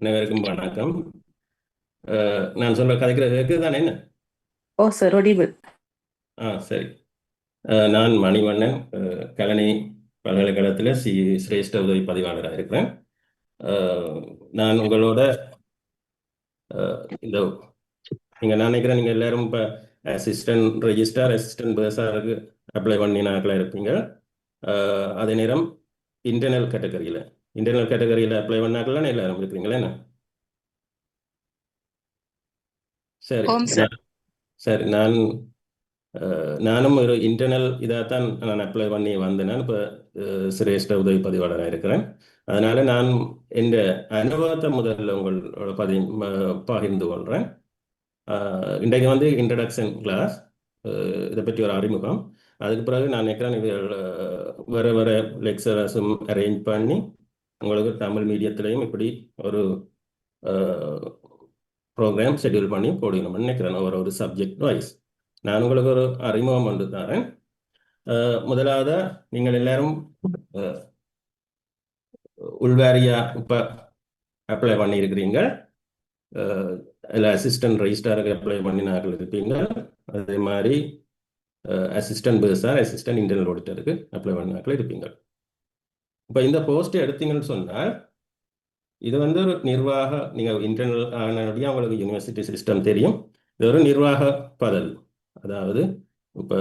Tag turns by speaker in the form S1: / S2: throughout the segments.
S1: அனைவருக்கும் வணக்கம். நான் சொல்ற கதைக்கிற கேட்குது தானே என்ன?
S2: Oh, sir, audible.
S1: சரி. நான் மணிவண்ணன், கலனி பல்கலைக்கழகத்தில் சிரேஷ்ட உதவி பதிவாளராக இருக்கிறேன். நான் உங்களோட இந்த நீங்கள் நான் நினைக்கிறேன் நீங்கள் எல்லாரும் இப்போ அசிஸ்டன்ட் ரெஜிஸ்டார் அசிஸ்டன்ட் பேஸாருக்கு அப்ளை பண்ணினாக்களாக இருப்பீங்க. அதே நேரம் இன்டர்னல் கேட்டகரியில் அப்ளை பண்ணாக்கெல்லாம் எல்லாரும் இருக்கிறீங்களா என்ன? சரி.
S2: Home, sir.
S1: சரி, நானும் ஒரு இன்டர்னல் இதாகத்தான் நான் அப்ளை பண்ணி வந்தேன். நான் இப்போ சிரேஷ்ட உதவி பதிவாளராக இருக்கிறேன். அதனால நான் இந்த அனுபவத்தை முதல்ல உங்களோட பகிர்ந்து கொள்கிறேன். இன்றைக்கு வந்து இன்ட்ரடக்ஷன் கிளாஸ், இதை பற்றி ஒரு அறிமுகம். அதுக்கு பிறகு நான் நினைக்கிறேன் இது வேறு வேறு லெக்சரர்ஸும் அரேஞ்ச் பண்ணி உங்களுக்கு தமிழ் மீடியத்திலையும் இப்படி ஒரு ப்ரோக்ராம் ஷெட்யூல் பண்ணி போடணும்னு நினைக்கிறேன், ஒரு சப்ஜெக்ட் வைஸ். நான் உங்களுக்கு ஒரு அறிமுகம் வந்து தரேன். முதலாவது நீங்கள் எல்லாரும் உள்வாரியா இப்போ அப்ளை பண்ணியிருக்கிறீங்க. அதில் அசிஸ்டன்ட் ரெஜிஸ்டாருக்கு அப்ளை பண்ணினார்கள் இருப்பீங்க. அதே மாதிரி அசிஸ்டன்ட் பேஸார் அசிஸ்டன்ட் இன்டர்னல் ஆடிட்டருக்கு அப்ளை பண்ணினார்கள் இருப்பீங்க. இப்போ இந்த போஸ்ட் எடுத்தீங்கன்னு சொன்னால் இது வந்து ஒரு நிர்வாக, நீங்கள் இன்டர்னல் ஆனபடியாக உங்களுக்கு யூனிவர்சிட்டி சிஸ்டம் தெரியும். இது ஒரு நிர்வாக பதவி. அதாவது இப்போ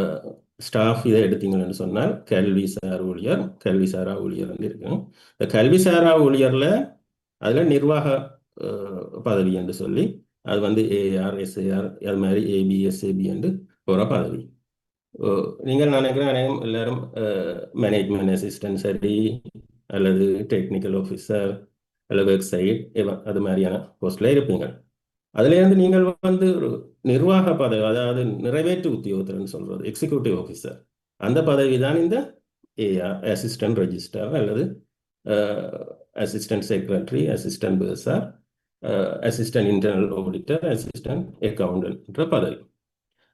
S1: ஸ்டாஃப் இதை எடுத்தீங்கன்னு சொன்னால் கல்விசார் ஊழியர், கல்விசாரா ஊழியர் வந்து இருக்கும். இந்த கல்விசாரா ஊழியரில் அதில் நிர்வாக பதவி என்று சொல்லி அது வந்து ஏஆர் எஸ்ஏஆர் அது மாதிரி ஏபிஎஸ்ஏபி என்று போகிற பதவி. நீங்கள் நினைக்கிறேன் எல்லாரும் மேனேஜ்மெண்ட் அசிஸ்டன்ட் சரி, அல்லது டெக்னிக்கல் ஆஃபீஸர் அல்லது வெப்சைட் அது மாதிரியான போஸ்டில் இருப்பீங்க. அதுலேருந்து நீங்கள் வந்து ஒரு நிர்வாக பதவி, அதாவது நிறைவேற்று உத்தியோகத்தர்னு சொல்றது, எக்ஸிக்யூட்டிவ் ஆஃபீஸர், அந்த பதவி தான் இந்த ஏஆர் அசிஸ்டன்ட் ரெஜிஸ்ட்ரார் அல்லது அசிஸ்டன்ட் செக்ரட்டரி, அசிஸ்டன்ட் பேஸார், அசிஸ்டன்ட் இன்டர்னல் ஆடிட்டர், அசிஸ்டன்ட் அக்கௌண்டன்ட்ன்ற பதவி.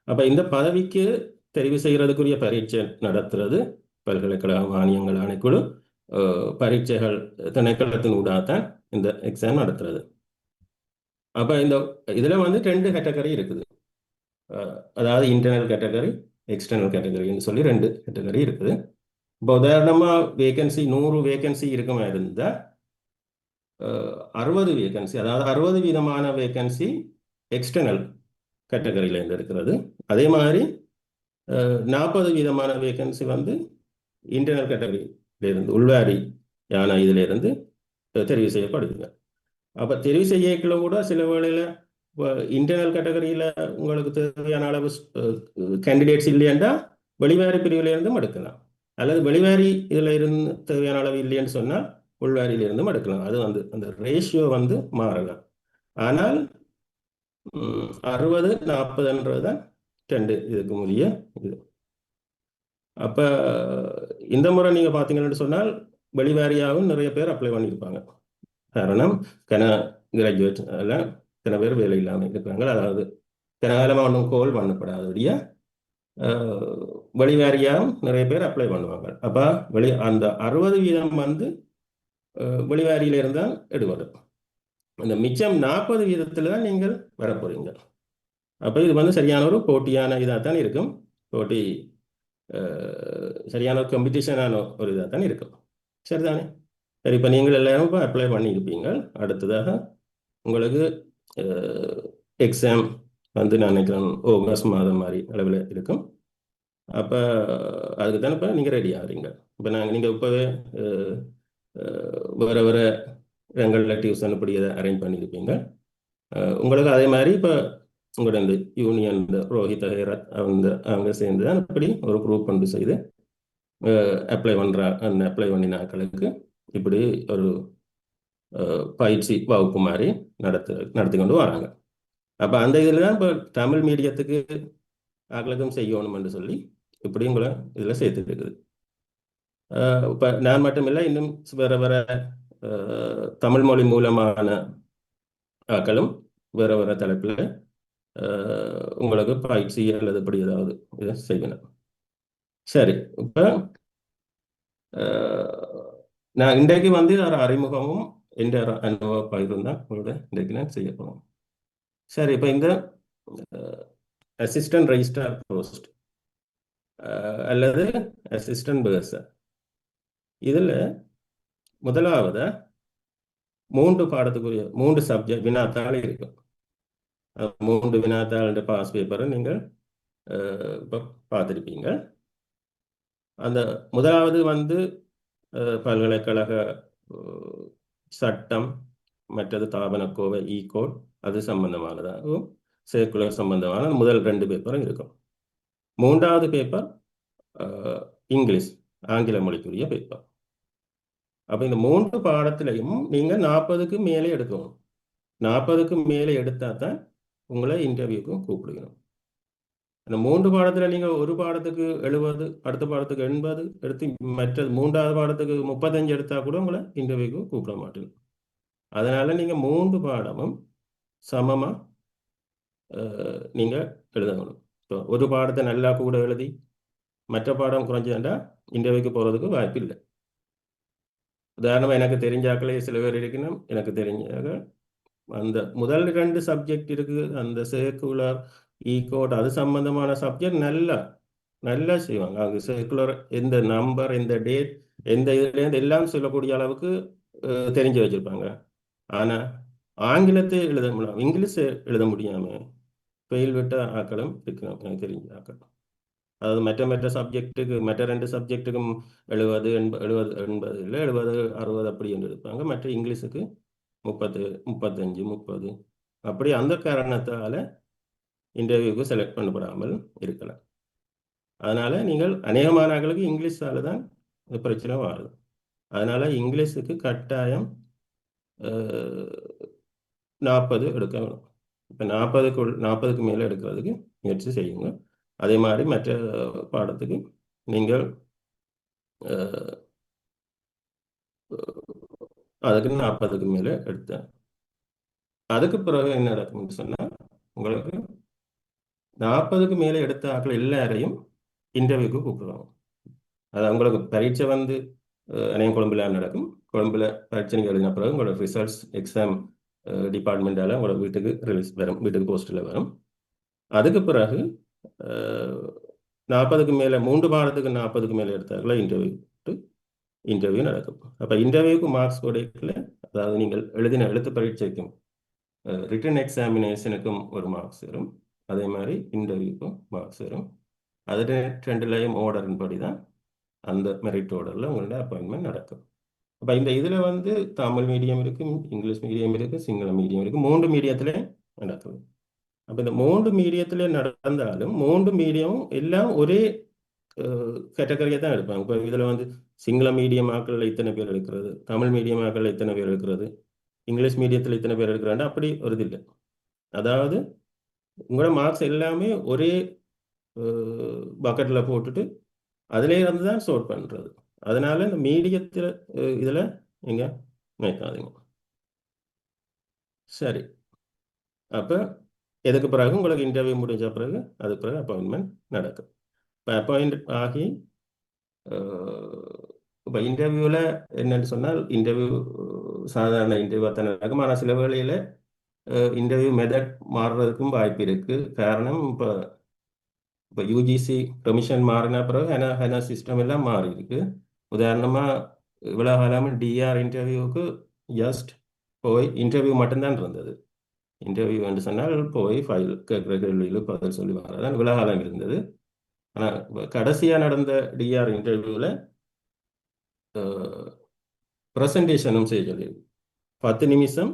S1: அப்போ இந்த பதவிக்கு தெரிவு செய்கிறதுக்குரிய பரீட்சை நடத்துறது பல்கலைக்கழக மானியங்கள் ஆணைக்குழு. பரீட்சைகள் திணைக்களத்தின் ஊடாகத்தான் இந்த எக்ஸாம் நடத்துறது. அப்போ இந்த இதில் வந்து 2 கேட்டகரி இருக்குது. அதாவது இன்டர்னல் கேட்டகரி, எக்ஸ்டர்னல் கேட்டகரின்னு சொல்லி 2 கேட்டகரி இருக்குது. இப்போ உதாரணமாக வேகன்சி 100 வேகன்சி இருக்குமா இருந்தால் 60 வேகன்சி, அதாவது 60 விதமான வேகன்சி எக்ஸ்டர்னல் கேட்டகரியிலேருந்து இருக்கிறது. அதே மாதிரி 40 விதமான வேகன்சி வந்து இன்டர்னல் கேட்டகரியிலிருந்து, உள்வாரி யான இதிலிருந்து தெரிவு செய்யப்படுதுங்க. அப்போ தெரிவு செய்யக்குள்ள கூட சில வேளையில் இன்டர்னல் கேட்டகரியில் உங்களுக்கு தேவையான அளவு கேண்டிடேட்ஸ் இல்லையென்றா வெளிவாரி பிரிவிலிருந்தும் எடுக்கலாம், அல்லது வெளிவாரி இதில் இருந்து தேவையான அளவு இல்லைன்னு சொன்னால் உள்வாரியிலிருந்தும் எடுக்கலாம். அது வந்து அந்த ரேஷியோ வந்து மாறலாம். ஆனால் 60-40ன்றது தான் 2 இதுக்கு முடிய இது. அப்போ இந்த முறை நீங்கள் பார்த்தீங்கன்னு சொன்னால் வெளிவாரியாகவும் நிறைய பேர் அப்ளை பண்ணியிருப்பாங்க. காரணம் கிராஜுவேட் எல்லாம் சில பேர் வேலை இல்லாமல் இருக்கிறாங்க. அதாவது காலமாக ஒன்றும் கோல் பண்ணப்படாதபடிய வெளிவாரியாகவும் நிறைய பேர் அப்ளை பண்ணுவாங்க. அப்போ அந்த 60% வந்து வெளிவாரியில் இருந்தால் எடுபடு. அந்த மிச்சம் 40% தான் நீங்கள் வரப்போறீங்க. அப்போ இது வந்து சரியான ஒரு போட்டியான இதாக தான் இருக்கும். போட்டி சரியான ஒரு காம்படிஷனான ஒரு இதாக தான் இருக்கும். சரிதானே? சரி, இப்போ நீங்கள் எல்லாரும் இப்போ அப்ளை பண்ணியிருப்பீங்க. அடுத்ததாக உங்களுக்கு எக்ஸாம் வந்து நான் நினைக்கிறேன் ஆகஸ்ட் மாதம் மாதிரி அளவில் இருக்கும். அப்போ அதுக்கு தானே இப்போ நீங்கள் ரெடி ஆகிறீங்க. இப்போ நீங்கள் இப்போவே வேறு வேறு இடங்களில் டியூஷன் இப்படி இதை அரேஞ்ச் பண்ணியிருப்பீங்க. உங்களுக்கு அதே மாதிரி இப்போ உங்களோட இந்த யூனியன், இந்த ரோஹித் ஹேரத் அவங்க சேர்ந்து தான் இப்படி ஒரு குரூப் கொண்டு செய்து அப்ளை பண்ணி நாட்களுக்கு இப்படி ஒரு பயிற்சி வகுப்பு மாதிரி நடத்தி கொண்டு வராங்க. அப்போ அந்த இதில் தான் இப்போ தமிழ் மீடியத்துக்கு ஆக்களுக்கும் செய்யணும்னு சொல்லி இப்படி உங்களை இதில் சேர்த்துட்டு இருக்குது. இப்போ நான் மட்டும் இல்லை, இன்னும் வேற வேற தமிழ் மொழி மூலமான ஆக்களும் வேற வேற தலைப்பில் உங்களுக்கு பயிற்சி அல்லது இப்படி ஏதாவது இதை செய்யணும். சரி, இப்போ நான் இன்றைக்கு வந்து ஒரு அறிமுகமும் எந்த அனுபவ பகிர்வு தான் உங்களோட இன்றைக்கு நான் செய்ய போகிறோம். சரி, இப்போ இந்த அசிஸ்டன்ட் ரெஜிஸ்ட்ரார் போஸ்ட் அல்லது அசிஸ்டன்ட் பர்சர், இதில் முதலாவது 3 பாடத்துக்குரிய 3 சப்ஜெக்ட் வினாத்தாள் இருக்கும். 3 வினாத்தாள் பாஸ் பேப்பரை நீங்கள் இப்போ பார்த்துருப்பீங்க. அந்த முதலாவது வந்து பல்கலைக்கழக சட்டம், மற்றது தாபனக்கோவை கோட், அது சம்பந்தமானதாகவும் சர்க்குலர் சம்பந்தமான முதல் 2 பேப்பரும் இருக்கும். 3வது பேப்பர் இங்கிலீஷ், ஆங்கில மொழிக்குரிய பேப்பர். அப்போ இந்த 3 பாடத்திலையும் நீங்கள் 40க்கு மேலே எடுக்கணும். 40க்கு மேலே எடுத்தால் தான் உங்களை இன்டர்வியூக்கும் கூப்பிடுக்கணும். அந்த 3 பாடத்தில் நீங்கள் ஒரு பாடத்துக்கு 70, அடுத்த பாடத்துக்கு 80 எடுத்து, மற்ற 3வது பாடத்துக்கு 35 எடுத்தால் கூட உங்களை இன்டர்வியூக்கு கூப்பிட மாட்டேங்க. அதனால் நீங்கள் 3 பாடமும் சமமாக நீங்கள் எழுதணும். இப்போ ஒரு பாடத்தை நல்லா கூட எழுதி மற்ற பாடம் குறைஞ்சதுண்டா இன்டர்வியூக்கு போகிறதுக்கு வாய்ப்பு இல்லை. உதாரணமாக எனக்கு தெரிஞ்சாக்களே சில பேர் இருக்கணும். எனக்கு தெரிஞ்சாக அந்த முதல் 2 சப்ஜெக்ட் இருக்குது, அந்த சர்க்குலர் கோட், அது சம்பந்தமான சப்ஜெக்ட் நல்லா செய்வாங்க. அது சர்க்குலர் எந்த நம்பர், எந்த டேட், எந்த இதுலேருந்து எல்லாம் சொல்லக்கூடிய அளவுக்கு தெரிஞ்சு வச்சுருப்பாங்க. ஆனால் ஆங்கிலத்தை எழுத முடியும், இங்கிலீஷ் எழுத முடியாமல் ஃபெயில் விட்ட ஆக்களும் இருக்கணும். எனக்கு தெரிஞ்ச ஆக்கள், அதாவது மற்ற சப்ஜெக்ட்டுக்கு, மற்ற 2 சப்ஜெக்ட்டுக்கும் 70, 80 இல்லை 70, 60 அப்படி என்று எடுப்பாங்க. மற்ற இங்கிலீஷுக்கு 30, 35, 30 அப்படி. அந்த காரணத்தால் இன்டர்வியூக்கு செலக்ட் பண்ணப்படாமல் இருக்கலாம். அதனால் நீங்கள் அநேகமானவர்களுக்கு இங்கிலீஷால் தான் பிரச்சனை வருது. அதனால் இங்கிலீஷுக்கு கட்டாயம் 40 எடுக்க வேணும். இப்போ 40க்கு மேலே எடுக்கிறதுக்கு முயற்சி செய்யுங்க. அதே மாதிரி மற்ற பாடத்துக்கு நீங்கள் அதுக்கு 40க்கு மேலே எடுத்தேன். அதுக்கு பிறகு என்ன நடக்கும்னு சொன்னால், உங்களுக்கு 40க்கு மேலே எடுத்த ஆட்கள் எல்லாரையும் இன்டர்வியூக்கு கூப்பிடுவாங்க. அது உங்களுக்கு பரீட்சை வந்து அநேகம் கொழும்புல நடக்கும். கொழும்புல பரீட்சை எழுதின பிறகு உங்களோட ரிசல்ட்ஸ் எக்ஸாம் டிபார்ட்மெண்ட்டால் உங்களோட வீட்டுக்கு ரிலீஸ் வரும், வீட்டுக்கு போஸ்ட்டில் வரும். அதுக்கு பிறகு 40க்கு மேலே 3 பாடத்துக்கு 40க்கு மேலே எடுத்தாங்களா இன்டர்வியூ நடக்கும். அப்போ இன்டர்வியூக்கு மார்க்ஸ் கொடுக்கல, அதாவது நீங்கள் எழுதின எழுத்து பரீட்சைக்கும் ரிட்டன் எக்ஸாமினேஷனுக்கும் ஒரு மார்க்ஸ் வரும். அதே மாதிரி இன்டர்வியூக்கும் மார்க்ஸ் வரும். அது 2லையும் ஆர்டரின் படி தான் அந்த மெரிட் ஆர்டரில் உங்களோட அப்பாயின்மெண்ட் நடக்கும். அப்போ இந்த இதில் வந்து தமிழ் மீடியம் இருக்குது, இங்கிலீஷ் மீடியம் இருக்குது, சிங்கள மீடியம் இருக்குது, 3 மீடியத்திலே நடக்குது. அப்போ இந்த 3 மீடியத்திலே நடந்தாலும் 3 மீடியமும் எல்லாம் ஒரே கேட்டகரியை தான் எடுப்பாங்க. இப்போ இதில் வந்து சிங்கள மீடியம் ஆக்களில் இத்தனை பேர் எடுக்கிறது, தமிழ் மீடியம் ஆக்களில் இத்தனை பேர் எடுக்கிறது, இங்கிலீஷ் மீடியத்தில் இத்தனை பேர் எடுக்கிறாங்க, அப்படி ஒரு இது இல்லை. அதாவது உங்களோட மார்க்ஸ் எல்லாமே ஒரே பக்கெட்டில் போட்டுட்டு அதிலே இருந்து தான் சோர்ட் பண்ணுறது. அதனால இந்த மீடியத்தில் இதில் நீங்கள் நினைக்காதீங்க. சரி, அப்போ எதுக்கு பிறகு உங்களுக்கு இன்டர்வியூ முடிஞ்ச பிறகு அதுக்கு பிறகு அப்பாயின்மெண்ட் நடக்கும். இப்போ அப்பாயிண்ட் ஆகி இப்போ இன்டர்வியூவில் என்னென்னு சொன்னால், இன்டர்வியூ சாதாரண இன்டர்வியூவாக தான் நடக்கும். ஆனால் சில வேளையில் இன்டர்வியூ மெத்தட் மாறுறதுக்கும் வாய்ப்பு இருக்குது. காரணம் இப்போ யூஜிசி பெர்மிஷன் மாறின பிறகு ஹெனா சிஸ்டம் எல்லாம் மாறி இருக்கு. உதாரணமாக இவ்வளோ காலமாக டிஆர் இன்டர்வியூவுக்கு ஜஸ்ட் போய் இன்டர்வியூ மட்டும்தான் இருந்தது. இன்டர்வியூ என்று சொன்னால் போய் ஃபைல் கேட்குற கேள்வியில் பதில் சொல்லி வரதான் இவ்வளோ காலம் இருந்தது. ஆனால் கடைசியாக நடந்த டிஆர் இன்டர்வியூவில் ப்ரெசன்டேஷனும் செய்ய சொல்லி 10 நிமிஷம்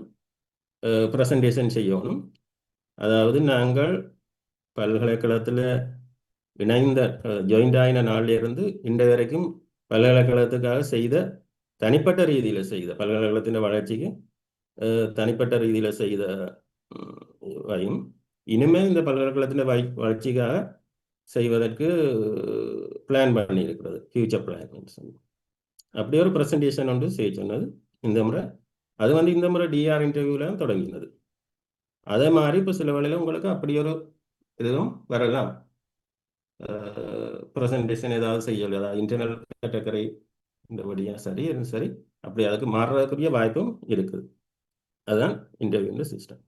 S1: ப்ரெசன்டேஷன் செய்யணும். அதாவது நாங்கள் பல்கலைக்கழகத்தில் இணைந்த ஜாயிண்ட் ஆகின நாளிலிருந்து இன்று வரைக்கும் பல்கலைக்கழகத்துக்காக செய்த தனிப்பட்ட ரீதியில் செய்த பல்கலைக்கழகத்தின் வளர்ச்சிக்கு தனிப்பட்ட ரீதியில் செய்த இனிமேல் இந்த பல்கலைக்கழகத்தின் வளர்ச்சிக்காக செய்வதற்கு பிளான் பண்ணி இருக்கிறது, ஃபியூச்சர் பிளான். அப்படி ஒரு ப்ரெசன்டேஷன் ஒன்று செய்ய சொன்னது இந்த முறை. அது வந்து இந்த முறை டிஆர் இன்டர்வியூவில் தொடங்கினது. அதே மாதிரி இப்போ சில வேளையில் உங்களுக்கு அப்படி ஒரு இதுவும் வரலாம். ப்ரெசன்டேஷன் ஏதாவது செய்யலை, அதாவது இன்டர்னல் கேட்டகரி இந்த வழியா சரி இது சரி அப்படி அதுக்கு மாறுறதுக்குரிய வாய்ப்பும் இருக்குது. அதுதான் இன்டர்வியூ சிஸ்டம்.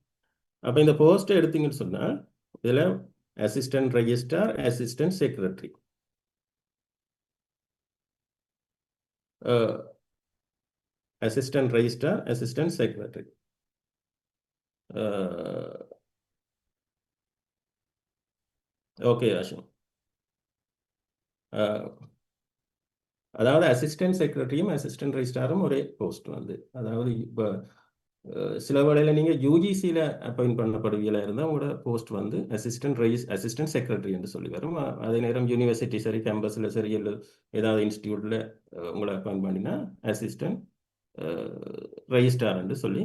S1: அப்போ இந்த போஸ்ட்டை எடுத்தீங்கன்னு சொன்னால் இதில் assistant registrar, assistant secretary, assistant registrar, assistant secretary. Okay ஆஷம். அதாவது அசிஸ்டன்ட் செக்ரட்டரியும் அசிஸ்டன்ட் ரெஜிஸ்ட்ராரும் ஒரே போஸ்ட் வந்து, அதாவது இப்போ சில வேளையில் நீங்கள் யூஜிசியில் அப்பாயிண்ட் பண்ணப்படுவியில் இருந்தால் உங்களோட போஸ்ட் வந்து அசிஸ்டன்ட் செக்ரட்டரி என்று சொல்லி வரும். அதே நேரம் யூனிவர்சிட்டி சரி, கேம்பஸில் சரி, இல்லை ஏதாவது இன்ஸ்டியூட்டில் உங்களை அப்பாயிண்ட் பண்ணினா அசிஸ்டன்ட் ரெஜிஸ்ட்ரார் என்று சொல்லி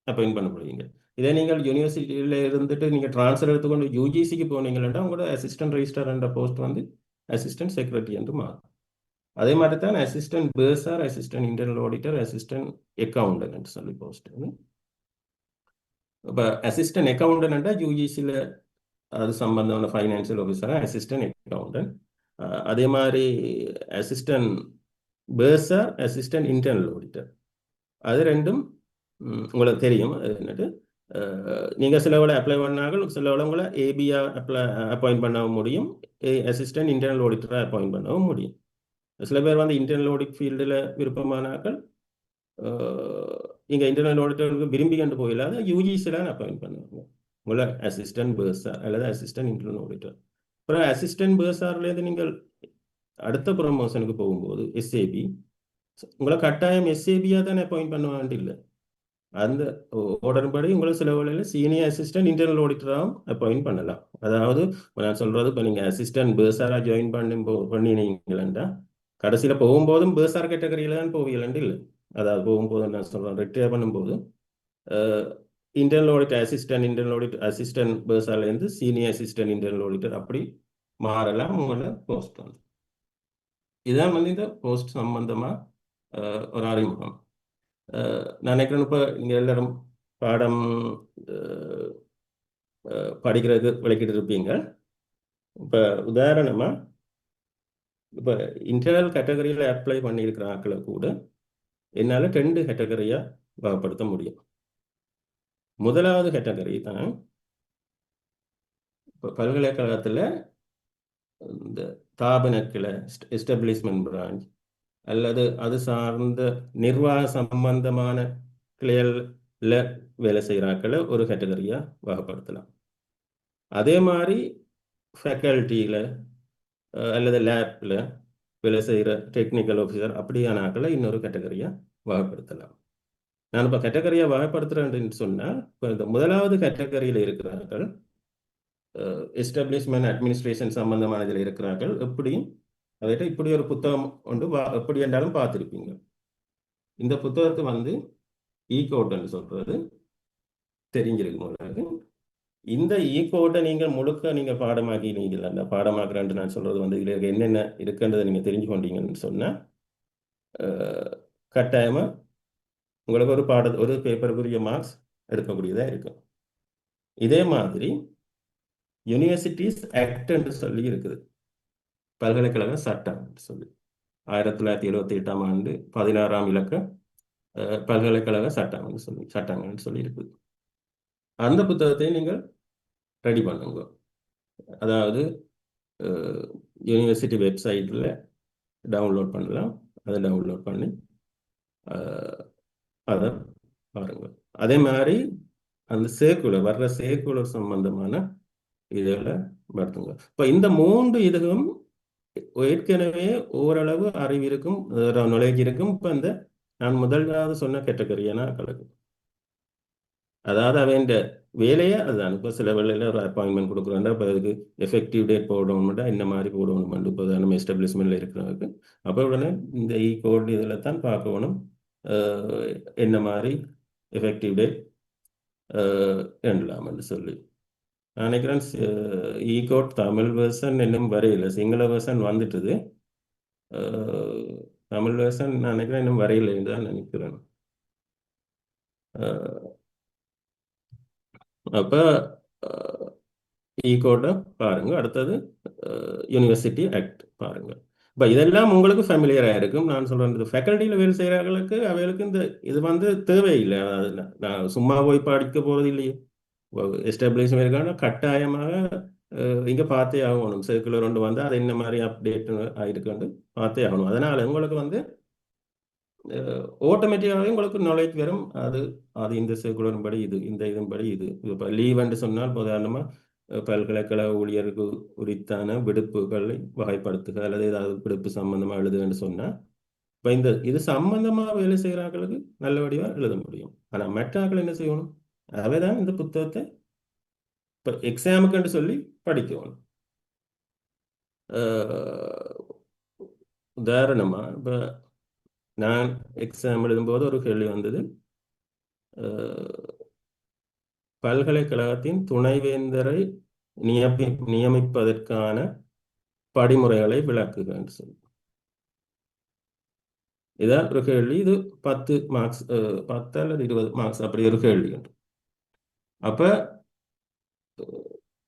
S1: அப்பாயிண்ட் பண்ணப்படுவீங்க. இதே நீங்கள் யூனிவர்சிட்டியில் இருந்துட்டு நீங்கள் ட்ரான்ஸ்ஃபர் எடுத்துக்கொண்டு யூஜிசிக்கு போனீங்கன்னா உங்களோட அசிஸ்டன்ட் ரெஜிஸ்ட்ரார் என்ற போஸ்ட் வந்து அசிஸ்டன்ட் செக்ரட்டரி என்று மாறும். அதே மாதிரி தான் assistant bursar, assistant internal auditor, assistant accountant சொல்லி போஸ்ட். இப்போ அசிஸ்டன்ட் அக்கௌண்டன்ட்டா யூஜிசியில் அது சம்பந்தமான ஃபைனான்சியல் ஆஃபீஸராக அசிஸ்டன்ட் அக்கௌண்டன்ட். அதே மாதிரி assistant bursar, assistant internal auditor, அது ரெண்டும் உங்களுக்கு தெரியும். அது என்னட்டு நீங்கள் சிலவளை அப்ளை பண்ணார்கள், சிலவளை உங்களை ஏபியா அப்பாயிண்ட் பண்ணவும் முடியும், அசிஸ்டன்ட் இன்டர்னல் ஆடிட்டராக அப்பாயிண்ட் பண்ணவும் முடியும். சில பேர் வந்து இன்டர்னல் ஆடிட் ஃபீல்டில் விருப்பமானாக்கள் இங்கே இன்டர்னல் ஆடிட்டருக்கு விரும்பி கண்டு போயிடாத யூஜிசியில் அப்பாயிண்ட் பண்ணுவாங்க உங்களை அசிஸ்டன்ட் பேர்சார் அல்லது அசிஸ்டன்ட் இன்டர்னல் ஆடிட்டர். அப்புறம் அசிஸ்டன்ட் பேர்சார்லேருந்து நீங்கள் அடுத்த ப்ரமோஷனுக்கு போகும்போது எஸ்ஏபி, உங்களை கட்டாயம் எஸ்ஏபியாக தானே அப்பாயிண்ட் பண்ண வேண்டியில்லை. அந்த ஆர்டர் படி உங்களை சில வேளையில் சீனியர் அசிஸ்டன்ட் இன்டர்னல் ஆடிட்டராகவும் அப்பாயிண்ட் பண்ணலாம். அதாவது நான் சொல்கிறது, இப்போ நீங்கள் அசிஸ்டன்ட் பேர்சாராக ஜாயின் பண்ணினீங்களா கடைசியில் போகும்போதும் பேர்சார் கேட்டகரியில் தான் போவீங்களாண்டு இல்லை. அதாவது போகும்போது நான் சொல்கிறேன், ரிட்டையர் பண்ணும்போது இன்டர்னல் ஆடிட்டர் அசிஸ்டன்ட் பேர்சார்லேருந்து சீனியர் அசிஸ்டன்ட் இன்டர்னல் ஆடிட்டர் அப்படி மாறலாம் உங்களோட போஸ்ட் வந்து. இதுதான் வந்து இந்த போஸ்ட் சம்பந்தமாக ஒரு அறிமுகம். நான் நினைக்கிறேன் இப்போ நீங்கள் எல்லாரும் பாடம் படிக்கிறதுக்கு விளக்கிட்டு இருப்பீங்க. இப்போ உதாரணமாக இப்போ இன்டர்னல் கேட்டகரியில் அப்ளை பண்ணியிருக்கிற ஆட்களை கூட என்னால் 2 கேட்டகரியாக வகைப்படுத்த முடியும். முதலாவது கேட்டகரி தான் இப்போ பல்கலைக்கழகத்தில் இந்த தாபனக்கில் எஸ்டாப்ளிஷ்மெண்ட் பிரான்ச் அல்லது அது சார்ந்த நிர்வாக சம்பந்தமான கிளைகளில் வேலை செய்கிறாக்களை ஒரு கேட்டகரியாக வகைப்படுத்தலாம். அதே மாதிரி ஃபேக்கல்ட்டியில் அல்லது லேப்பில் வேலை செய்கிற டெக்னிக்கல் ஆஃபீஸர் அப்படியான ஆக்களை இன்னொரு கேட்டகரியாக வகைப்படுத்தலாம். நான் இப்போ கேட்டகரியாக வகைப்படுத்துகிறேன்னு சொன்னால், இப்போ இந்த முதலாவது கேட்டகரியில் இருக்கிறார்கள் எஸ்டாப்ளிஷ்மெண்ட் அட்மினிஸ்ட்ரேஷன் சம்பந்தமான இதில் இருக்கிறார்கள். எப்படியும் அதைவிட இப்படி ஒரு புத்தகம் ஒன்று எப்படி என்றாலும் பார்த்துருப்பீங்க. இந்த புத்தகத்தை வந்து ஈகோட்னு சொல்றது தெரிஞ்சிருக்கும். இந்த ஈகோட்டை நீங்கள் முழுக்க நீங்கள் பாடமாக்கினீங்க. அந்த பாடமாக்குறேன்ட்டு நான் சொல்றது வந்து இதில் என்னென்ன இருக்குன்றதை நீங்கள் தெரிஞ்சு கொண்டீங்கன்னு சொன்னால் கட்டாயமாக உங்களுக்கு ஒரு பேப்பருக்குரிய மார்க்ஸ் எடுக்கக்கூடியதாக இருக்கும். இதே மாதிரி யூனிவர்சிட்டிஸ் ஆக்ட் என்று சொல்லி இருக்குது, பல்கலைக்கழக சட்டம் சொல்லி 1978ஆம் ஆண்டு 16ஆம் இலக்க பல்கலைக்கழக சட்டங்கள்னு சொல்லி இருக்குது. அந்த புத்தகத்தை நீங்கள் ரெடி பண்ணுங்க. அதாவது யூனிவர்சிட்டி வெப்சைட்டில் டவுன்லோட் பண்ணலாம். அதை டவுன்லோட் பண்ணி அதை பாருங்கள். அதே மாதிரி அந்த வர்ற சேர்க்குலர் சம்பந்தமான இதில் நடத்துங்க. இப்போ இந்த 3 இதுவும் ஏற்கனவே ஓரளவு அறிவு இருக்கும், நாலேஜ் இருக்கும். இப்போ இந்த நான் முதலாவது சொன்ன கேட்டகரியான கலக்கு, அதாவது அவன் வேலையை அதுதான். இப்போ சில வேலையில் ஒரு அப்பாயின்மெண்ட் கொடுக்குறோன்னா இப்போ அதுக்கு எஃபெக்டிவ் டேட் போடணும்னா என்ன மாதிரி போடணும், இப்போ நம்ம எஸ்டாப்ளிஷ்மெண்ட்டில் இருக்கிறவங்களுக்கு அப்போ உடனே இந்த கோட் இதில் தான் பார்க்கணும் என்ன மாதிரி எஃபெக்டிவ் டேட் எண்ணலாம்னு சொல்லி. நான் நினைக்கிறேன் கோட் தமிழ் வெர்ஷன் இன்னும் வரையில, சிங்கள வெர்ஷன் வந்துட்டுது. தமிழ் வெர்ஷன் நான் நினைக்கிறேன் இன்னும் வரையில்லைன்னு தான் நினைக்கிறேன். அப்போ கோட்டை பாருங்க. அடுத்தது யூனிவர்சிட்டி ஆக்ட் பாருங்க. இப்போ இதெல்லாம் உங்களுக்கு ஃபேமிலியராக இருக்கும். நான் சொல்கிறது ஃபேக்கல்ட்டியில் வேலை செய்கிறவர்களுக்கு அவைகளுக்கு இந்த இது வந்து தேவையில்லை. அதாவது நான் சும்மா போய் படிக்க போகிறது இல்லையே. எஸ்டாப்ளிஷ்மெண்ட் இருக்கான கட்டாயமாக இங்கே பார்த்தே ஆகணும். சர்க்குலர் ஒன்று வந்து அது என்ன மாதிரி அப்டேட் ஆகிருக்குன்னு பார்த்தே ஆகணும். அதனால் உங்களுக்கு வந்து ஆட்டோமேட்டிக்காகவே உங்களுக்கு நாலேஜ் வரும். அது அது இந்த சர்க்குலரும் படி இது, இந்த இதன் படி இது. இப்போ லீவ் சொன்னால் உதாரணமாக பல்கலைக்கழக ஊழியருக்கு உரித்தான விடுப்புகளை வகைப்படுத்துக அல்லது ஏதாவது விடுப்பு சம்பந்தமாக எழுதுன்னு சொன்னால் இப்போ இது சம்பந்தமாக வேலை செய்கிறார்களுக்கு நல்லபடியாக எழுத முடியும். ஆனால் மற்ற ஆட்கள் என்ன செய்யணும்? அவை தான் இந்த புத்தகத்தை இப்போ எக்ஸாமுக்குன்னு சொல்லி படிக்கணும். உதாரணமாக இப்போ நான் எக்ஸாம் எழுதும்போது ஒரு கேள்வி வந்தது. பல்கலைக்கழகத்தின் துணைவேந்தரை நியமிப்பதற்கான படிமுறைகளை விளக்குக என்று சொல்லி இதான் ஒரு கேள்வி. இது 10 மார்க்ஸ், 10 அல்லது 20 மார்க்ஸ் அப்படி ஒரு கேள்வி என்று. அப்ப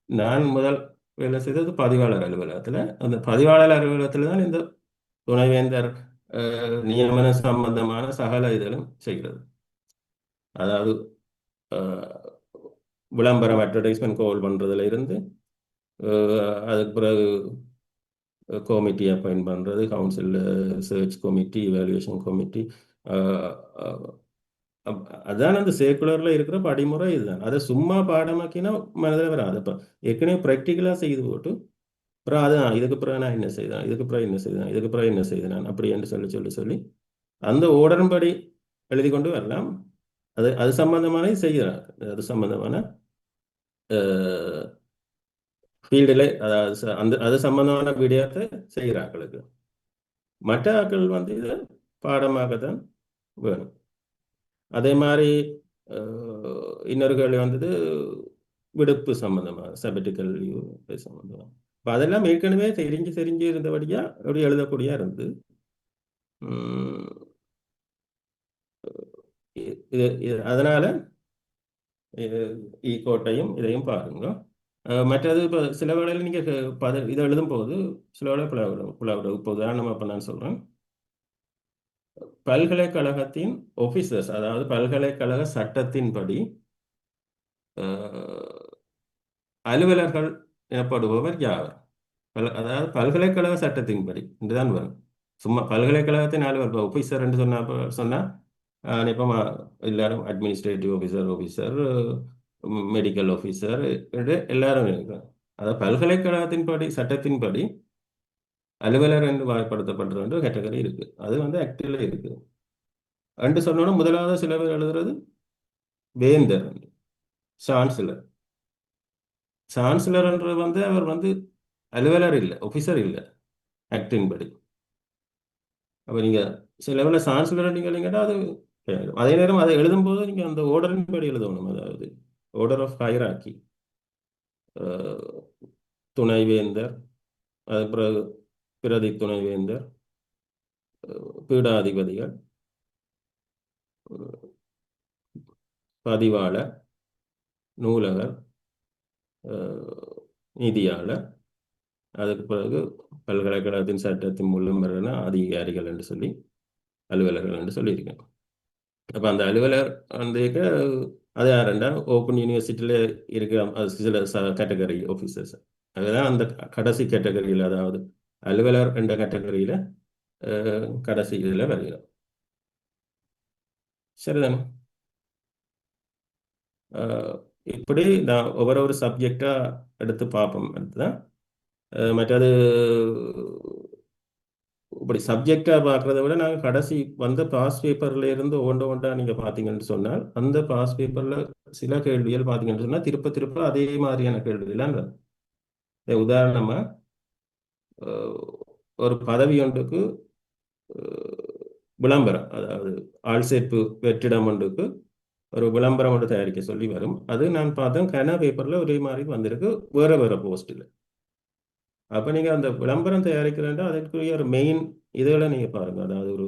S1: நான் முதல் வேலை செய்தது பதிவாளர் அலுவலகத்தில். அந்த பதிவாளர் அலுவலகத்தில் தான் இந்த துணைவேந்தர் நியமன சம்பந்தமான சகல இதழும் செய்கிறது. அதாவது விளம்பரம் அட்வர்டைஸ்மெண்ட் கோல் பண்ணுறதுல இருந்து அதுக்கு பிறகு கமிட்டி அப்பாயிண்ட் பண்ணுறது, council search committee, evaluation committee, அதான் அந்த சர்க்குலரில் இருக்கிற படிமுறை இதுதான். அதை சும்மா பாடமாக்கினா மனதில் வராது. இப்போ ஏற்கனவே ப்ராக்டிக்கலாக செய்து போட்டு அப்புறம் அதுதான் இதுக்கு பிறகு நான் என்ன செய்தேன், இதுக்கு பிறகு என்ன செய்தேன், இதுக்கு பிறகு என்ன செய்தேன் நான் அப்படி என்று சொல்லி அந்த ஓர்டரின்படி எழுதி கொண்டு வரலாம். அது சம்பந்தமான செய்கிறார். அது சம்பந்தமான ஃபீல்டில் அதாவது அது சம்பந்தமான விடயத்தை செய்கிறார்களுக்கு. மற்ற ஆட்கள் வந்து இதை பாடமாக தான் வேணும். அதே மாதிரி இன்னொரு கேள்வி வந்தது விடுப்பு சம்பந்தமாக, சபட்டிக்கல் லீவ் சம்பந்தமாக. இப்போ அதெல்லாம் ஏற்கனவே தெரிஞ்சு இருந்தபடியா அப்படி எழுதக்கூடியா இருந்து அதனால கோட்டையும் இதையும் பாருங்க. மற்றது இப்போ சில வேளையில் நீங்கள் இதை எழுதும் போது சில வேளை பிளவுடும். இப்போ உதாரணமாக இப்போ நான் சொல்கிறேன், பல்கலைக்கழகத்தின் ஆஃபீஸர்ஸ், அதாவது பல்கலைக்கழக சட்டத்தின்படி அலுவலர்கள் எனப்படுபவர் யார்? அதாவது பல்கலைக்கழக சட்டத்தின்படி இதுதான் வரும். சும்மா பல்கலைக்கழகத்தின் அலுவலர் ஆஃபீஸர் என்று சொன்னால் இப்போ எல்லாரும் அட்மினிஸ்ட்ரேட்டிவ் ஆஃபீஸர், மெடிக்கல் ஆஃபீஸர் என்று எல்லாரும் இருக்கிறாங்க. அதாவது பல்கலைக்கழகத்தின்படி சட்டத்தின்படி அலுவலர் என்று வகைப்படுத்தப்படுற கேட்டகரி இருக்கு. அது வந்து ஆக்டிவ்ல இருக்கு. ரெண்டு சொன்னோன்னா முதலாவது சில பேர் எழுதுறது வேந்தர், சான்சலர். சான்சலர்ன்றது வந்து அவர் வந்து அலுவலர் இல்லை, ஆஃபீஸர் இல்லை ஆக்டின் படி. அப்போ நீங்கள் சில லெவலில் சான்சலர் நீங்கள் கேட்டால் அது அதே நேரம் அதை எழுதும்போது நீங்கள் அந்த ஓர்டரின் படி எழுதணும். அதாவது ஆர்டர் ஆஃப் ஹைரார்கி, துணைவேந்தர், அது பிறகு பிரதி துணைவேந்தர், பீடாதிபதிகள், பதிவாளர், நூலகர், நிதியாளர், அதுக்கு பிறகு பல்கலைக்கழகத்தின் சட்டத்தின் மூலம் வர அதிகாரிகள் என்று சொல்லி அலுவலர்கள் என்று சொல்லியிருக்கேன். அப்போ அந்த அலுவலர் வந்து அது யாருண்டா ஓப்பன் யூனிவர்சிட்டியில் இருக்கிற சில கேட்டகரி ஆஃபீஸர்ஸ். அதுதான் அந்த கடைசி கேட்டகரியில், அதாவது அலுவலர் என்ற கேட்டகரியில் கடைசி இதில் வருகிறோம். சரிதானே? இப்படி நான் ஒவ்வொரு சப்ஜெக்டாக எடுத்து பார்ப்போம். அடுத்துதான் மற்றது இப்படி சப்ஜெக்டாக பார்க்குறத விட நாங்கள் கடைசி வந்த பாஸ் பேப்பரில் இருந்து ஒன்றா நீங்கள் பார்த்தீங்கன்னு சொன்னால் அந்த பாஸ் பேப்பரில் சில கேள்விகள் பார்த்தீங்கன்னு சொன்னால் திருப்ப அதே மாதிரியான கேள்விகள்லாம் உதாரணமாக ஒரு பதவி ஒன்றுக்கு விளம்பரம், அதாவது ஆள் சேர்ப்பு வெற்றிடம் ஒன்றுக்கு ஒரு விளம்பரம் ஒன்று தயாரிக்க சொல்லி வரும். அது நான் பார்த்தேன் கன பேப்பரில் ஒரே மாதிரி வந்திருக்கு வேறு போஸ்ட்டில். அப்போ நீங்கள் அந்த விளம்பரம் தயாரிக்கிறேன்டா அதற்குரிய ஒரு மெயின் இதுகளை நீங்கள் பாருங்கள். அதாவது ஒரு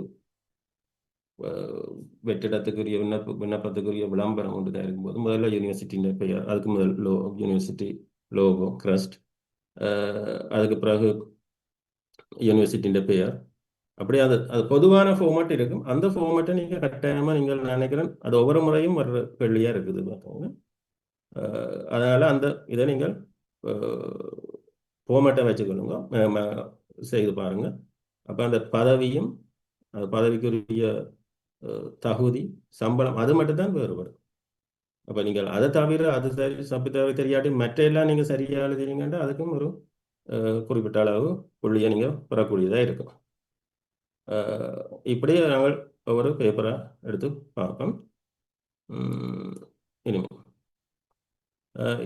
S1: வெற்றிடத்துக்குரிய விண்ணப்பத்துக்குரிய விளம்பரம் ஒன்று தயாரிக்கும் போது முதல்ல யூனிவர்சிட்டியின் பெயர், அதுக்கு முதல் யூனிவர்சிட்டி லோகோ, கிரஸ்ட், அதுக்கு பிறகு யூனிவர்சிட்டியின் பெயர். அப்படியே அது பொதுவான ஃபார்மேட் இருக்கும். அந்த ஃபார்மேட்டை நீங்கள் கட்டாயமாக நீங்கள் நினைக்கிறேன் அது ஒவ்வொரு முறையும் வர்ற கேள்வியாக இருக்குது பார்த்தோங்க. அதனால் அந்த இதை நீங்கள் ஃபார்மேட்டை வச்சுக்கொள்ளுங்க, செய்து பாருங்கள். அப்போ அந்த பதவியும் அந்த பதவிக்குரிய தகுதி, சம்பளம் அது மட்டும்தான் வேறுபடும். அப்போ நீங்கள் அதை தவிர அது தவிர தெரியாட்டி மற்ற எல்லாம் நீங்கள் சரியாக எழுதுறீங்கன்னா அதுக்கும் ஒரு குறிப்பிட்ட அளவு புள்ளியை நீங்கள் பெறக்கூடியதாக இருக்கும். இப்படியே நாங்கள் ஒவ்வொரு பேப்பரை எடுத்து பார்ப்போம். இனிமேல்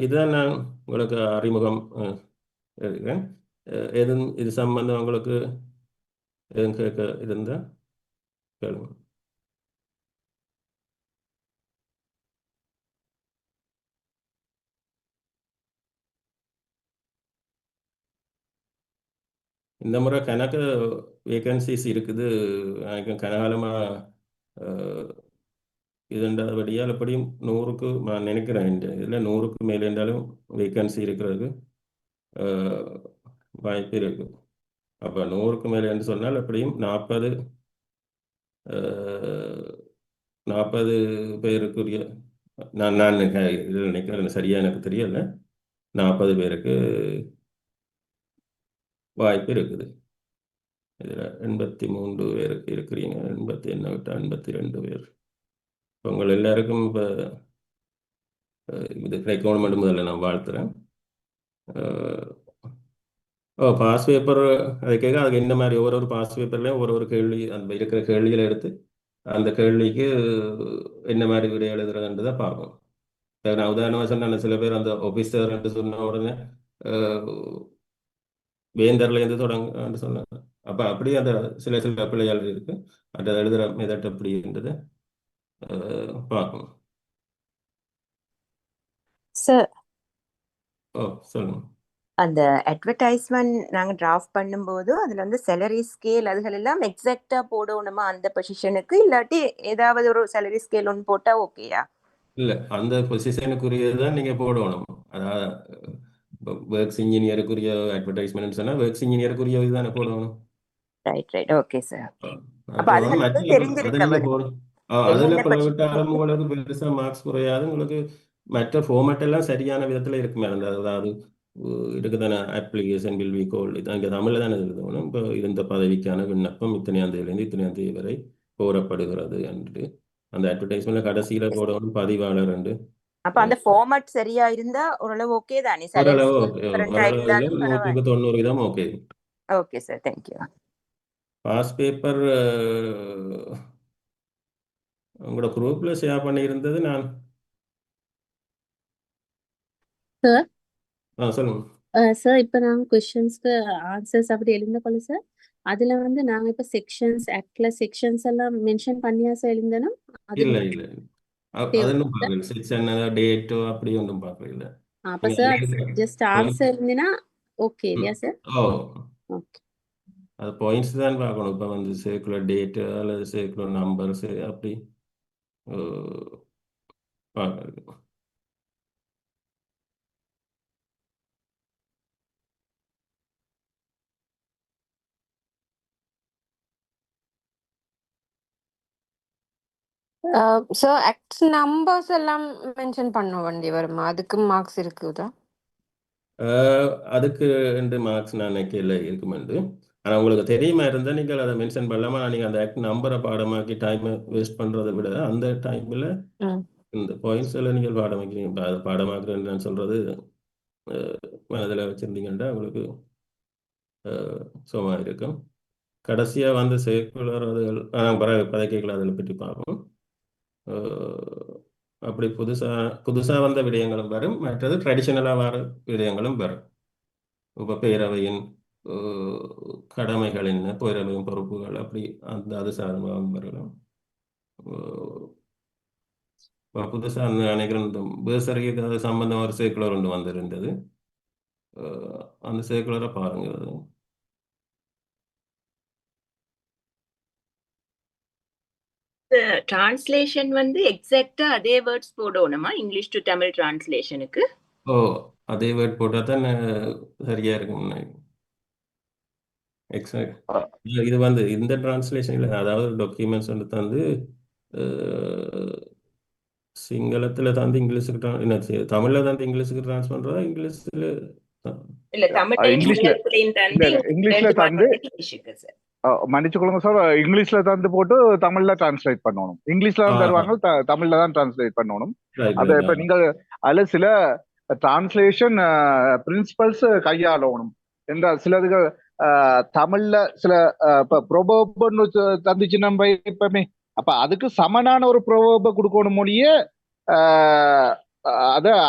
S1: இதுதான் நான் உங்களுக்கு அறிமுகம் எழுதுகிறேன். எதுவும் இது சம்பந்தம் உங்களுக்கு எதுவும் கேட்க இருந்தால் கேளுங்க. இந்த முறை கணக்கு வேகன்சிஸ் இருக்குது. எனக்கு கனகாலமாக இதுன்றபடியால் எப்படியும் 100க்கு நான் நினைக்கிறேன். இதில் 100க்கு மேலே இருந்தாலும் வேகன்சி இருக்கிறதுக்கு வாய்ப்பு இருக்கு. அப்போ 100க்கு மேலே என்று சொன்னால் எப்படியும் 40 பேருக்குரிய நான் நான் இதில் நினைக்கிறேன், சரியாக எனக்கு தெரியல. 40 பேருக்கு வாய்ப்பு இருக்குது. இதில் 83 பேர் இருக்கிறீங்க. 80 என்ன விட்டால் 82 பேர். இப்போ உங்கள் எல்லாருக்கும் இப்போ இது கிடைக்கணும் முதல்ல நான் வாழ்த்துறேன். பாஸ் பேப்பர் அதை கேட்க அதுக்கு இந்த மாதிரி ஒரு பாஸ் பேப்பர்லேயும் ஒரு கேள்வி அந்த இருக்கிற கேள்விகளை எடுத்து அந்த கேள்விக்கு என்ன மாதிரி விடை எழுதுறதுன்றதை பார்ப்போம். நான் உதாரணமாக சொன்னேன், சில பேர் அந்த ஆஃபீஸர் சொன்ன உடனே வேந்தர்லேருந்து தொடங்க சொன்னாங்க. அப்போ அப்படி அந்த சில பிள்ளைகள் இருக்கு, அந்த எழுதுகிற மெதட் அப்படின்றது பார்க்கணும்.
S2: சார்,
S1: சொல்லுங்க.
S2: அந்த அட்வர்டைஸ்மெண்ட் நாங்க டிராஃப்ட் பண்ணும்போது அதுல வந்து salary ஸ்கேல் அதுகள் எல்லாம் எக்ஸாக்டா போடணுமா அந்த பொசிஷனுக்கு, இல்லாட்டி ஏதாவது ஒரு salary ஸ்கேல் ஒன்று போட்டா ஓகேயா?
S1: இல்லை, அந்த பொசிஷனுக்குரியது தான் நீங்கள் போடணும். அதாவது ஒர்க்ஸ் இன்ஜினியருக்குரிய அட்வர்டைஸ்மெண்ட் சொன்னால் ஒர்க்ஸ் இன்ஜினியருக்குரிய இதுதானே போடணும்.
S2: Right okay sir. அப்ப
S1: அப்போ
S2: அதுல
S1: மற்ற அதை
S2: தெரிஞ்சிருக்க
S1: நீங்கள்
S2: வேணும்
S1: போடும் அதில்
S2: என்னென்ன
S1: பிறவிட்டாலும்
S2: பொசிஷன்.
S1: உங்களுக்கு பெருசாக மார்க்ஸ் குறையாது. உங்களுக்கு மற்ற ஃபார்மேட் எல்லாம் சரியான விதத்தில் இருக்குமே. அதாவது இருக்குதானே அப்ளிகேஷன் வில் பி கோல்டு, இது அங்கே தமிழில் தானே எழுதணும். இப்போ இந்த பதவிக்கான விண்ணப்பம் இத்தனையாம் தேதியிலேருந்து இத்தனையாம் தேதி வரை கோரப்படுகிறது என்று அந்த அட்வர்டைஸ்மெண்ட்ல கடைசியில் போடணும் பதிவாளர் என்று.
S2: அப்ப அந்த ஃபார்மட் சரியா இருந்தா ஓரளவு ஓகே தானே? salary
S1: ஓரளவு
S2: scale
S1: ஓகே,
S2: different
S1: ஓரளவு இல்லை,
S2: ஆயிருந்தாலும்
S1: 100க்கு
S2: பரவாயில்லை.
S1: 90 வீதம் okay.
S2: Okay sir, thank you.
S1: Pass paper உங்களோட குரூப்ல ஷேர் பண்ணியிருந்தது நான்.
S3: சார்
S1: சொல்லுங்க.
S3: சார் இப்போ நாங்கள் கொஷின்ஸ்க்கு ஆன்சர்ஸ் அப்படி எழுந்தக்கொள்ள சார், அதில் வந்து நாங்கள் இப்போ செக்ஷன்ஸ் ஆக்டில் செக்ஷன்ஸ் எல்லாம் மென்ஷன் பண்ணியா சார் எழுந்தணும்? அது
S1: இல்லை இல்லை, அதொன்றும் பார்க்கல. செக்ஷன் டேட்டோ அப்படி ஒன்றும் பார்க்கல.
S3: அப்போ சார் ஜஸ்ட் ஆன்சர் இருந்தீங்கன்னா ஓகே இல்லையா சார்? ஓகே,
S1: அது பாயிண்ட்ஸ் தான் பார்க்கணும். இப்போ வந்து சர்க்குலர் டேட்டு அல்லது சர்க்குலர் நம்பர்ஸ் அப்படி பார்க்கணும்.
S4: ஸோ ஆக்ட் நம்பர்ஸ் எல்லாம் மென்ஷன் பண்ண வேண்டி வருமா? அதுக்கு மார்க்ஸ் இருக்குதா?
S1: அதுக்கு 2 மார்க்ஸ் நான் நினைக்கல இருக்குமெண்டு. ஆனால் உங்களுக்கு தெரியுமா இருந்தால் நீங்கள் அதை மென்ஷன் பண்ணலாமா? நீங்கள் அந்த ஆக்ட் நம்பரை பாடமாக்கி டைமை வேஸ்ட் பண்ணுறதை விட அந்த டைமில் இந்த பாயிண்ட்ஸ் எல்லாம் நீங்கள் பாடமாக்கிறீங்க. இப்போ அதை பாடமாக்குறேன்னு நான் சொல்கிறது மனதில் வச்சுருந்தீங்கன்னா உங்களுக்கு சும்மா இருக்கும். கடைசியாக வந்து சர்க்குலர் அதுகள் பதக்கைகள் அதில் பற்றி பார்ப்போம். அப்படி புதுசாக வந்த விடயங்களும் வரும், மற்றது ட்ரெடிஷனலாக வர விடயங்களும் வரும். இப்போ பேரவையின் கடமைகள் என்ன, பேரவையின் பொறுப்புகள் அப்படி அது சார்பாகவும் வரலாம். புதுசாக நினைக்கிறேன் பேசறிக்கு அது சம்பந்தம் ஒரு சர்க்குலர் ஒன்று வந்திருந்தது. அந்த சர்க்குலரை பாருங்க.
S2: டிரான்ஸ்லேஷன் வந்து எக்ஸாக்ட்டா அதே வேர்ட்ஸ் போடணுமா இங்கிலீஷ் டு தமிழ் டிரான்ஸ்லேஷனுக்கு?
S1: அதே வேர்ட் போட்டால் தான் சரியா இருக்கும். எக்ஸாக்ட்.
S5: அஹ்,
S1: இது வந்து இந்த டிரான்ஸ்லேஷன் இல்லை, அதாவது டாக்குமெண்ட்ஸ் வந்து தந்து சிங்களத்துல தந்து இங்கிலீஷுக்கு என்ன தமிழ்ல தந்து இங்கிலீஷுக்கு ட்ரான்ஸ் பண்றதா, இங்கிலீஷ்ல
S2: இல்ல தமிழ்லையும்
S5: இங்கிலீஷ்ல
S2: சிங்களத்திலையும்
S5: இல்ல
S2: தந்து
S5: இல்ல இங்கிலீஷ்ல
S2: ரெண்டு
S5: தந்து
S2: பாட்டு இங்கிலீஷுக்கு சார்.
S5: மன்னிச்சுக்கொள்ளுங்க சார், இங்கிலீஷ்ல தந்து போட்டு தமிழ்ல டிரான்ஸ்லேட் பண்ணணும். இங்கிலீஷ்ல தான் தருவாங்க, தமிழ்ல தான் டிரான்ஸ்லேட் பண்ணணும். அது இப்ப நீங்கள் அதுல சில டிரான்ஸ்லேஷன் பிரின்சிபல்ஸ் கையாளணும் என்றால் சிலதுக்கு தமிழ்ல சில இப்ப ப்ரொபர்ப்னு தந்துச்சு நம்ம இப்பமே, அப்ப அதுக்கு சமனான ஒரு ப்ரொபர்ப கொடுக்கணும் மொழியே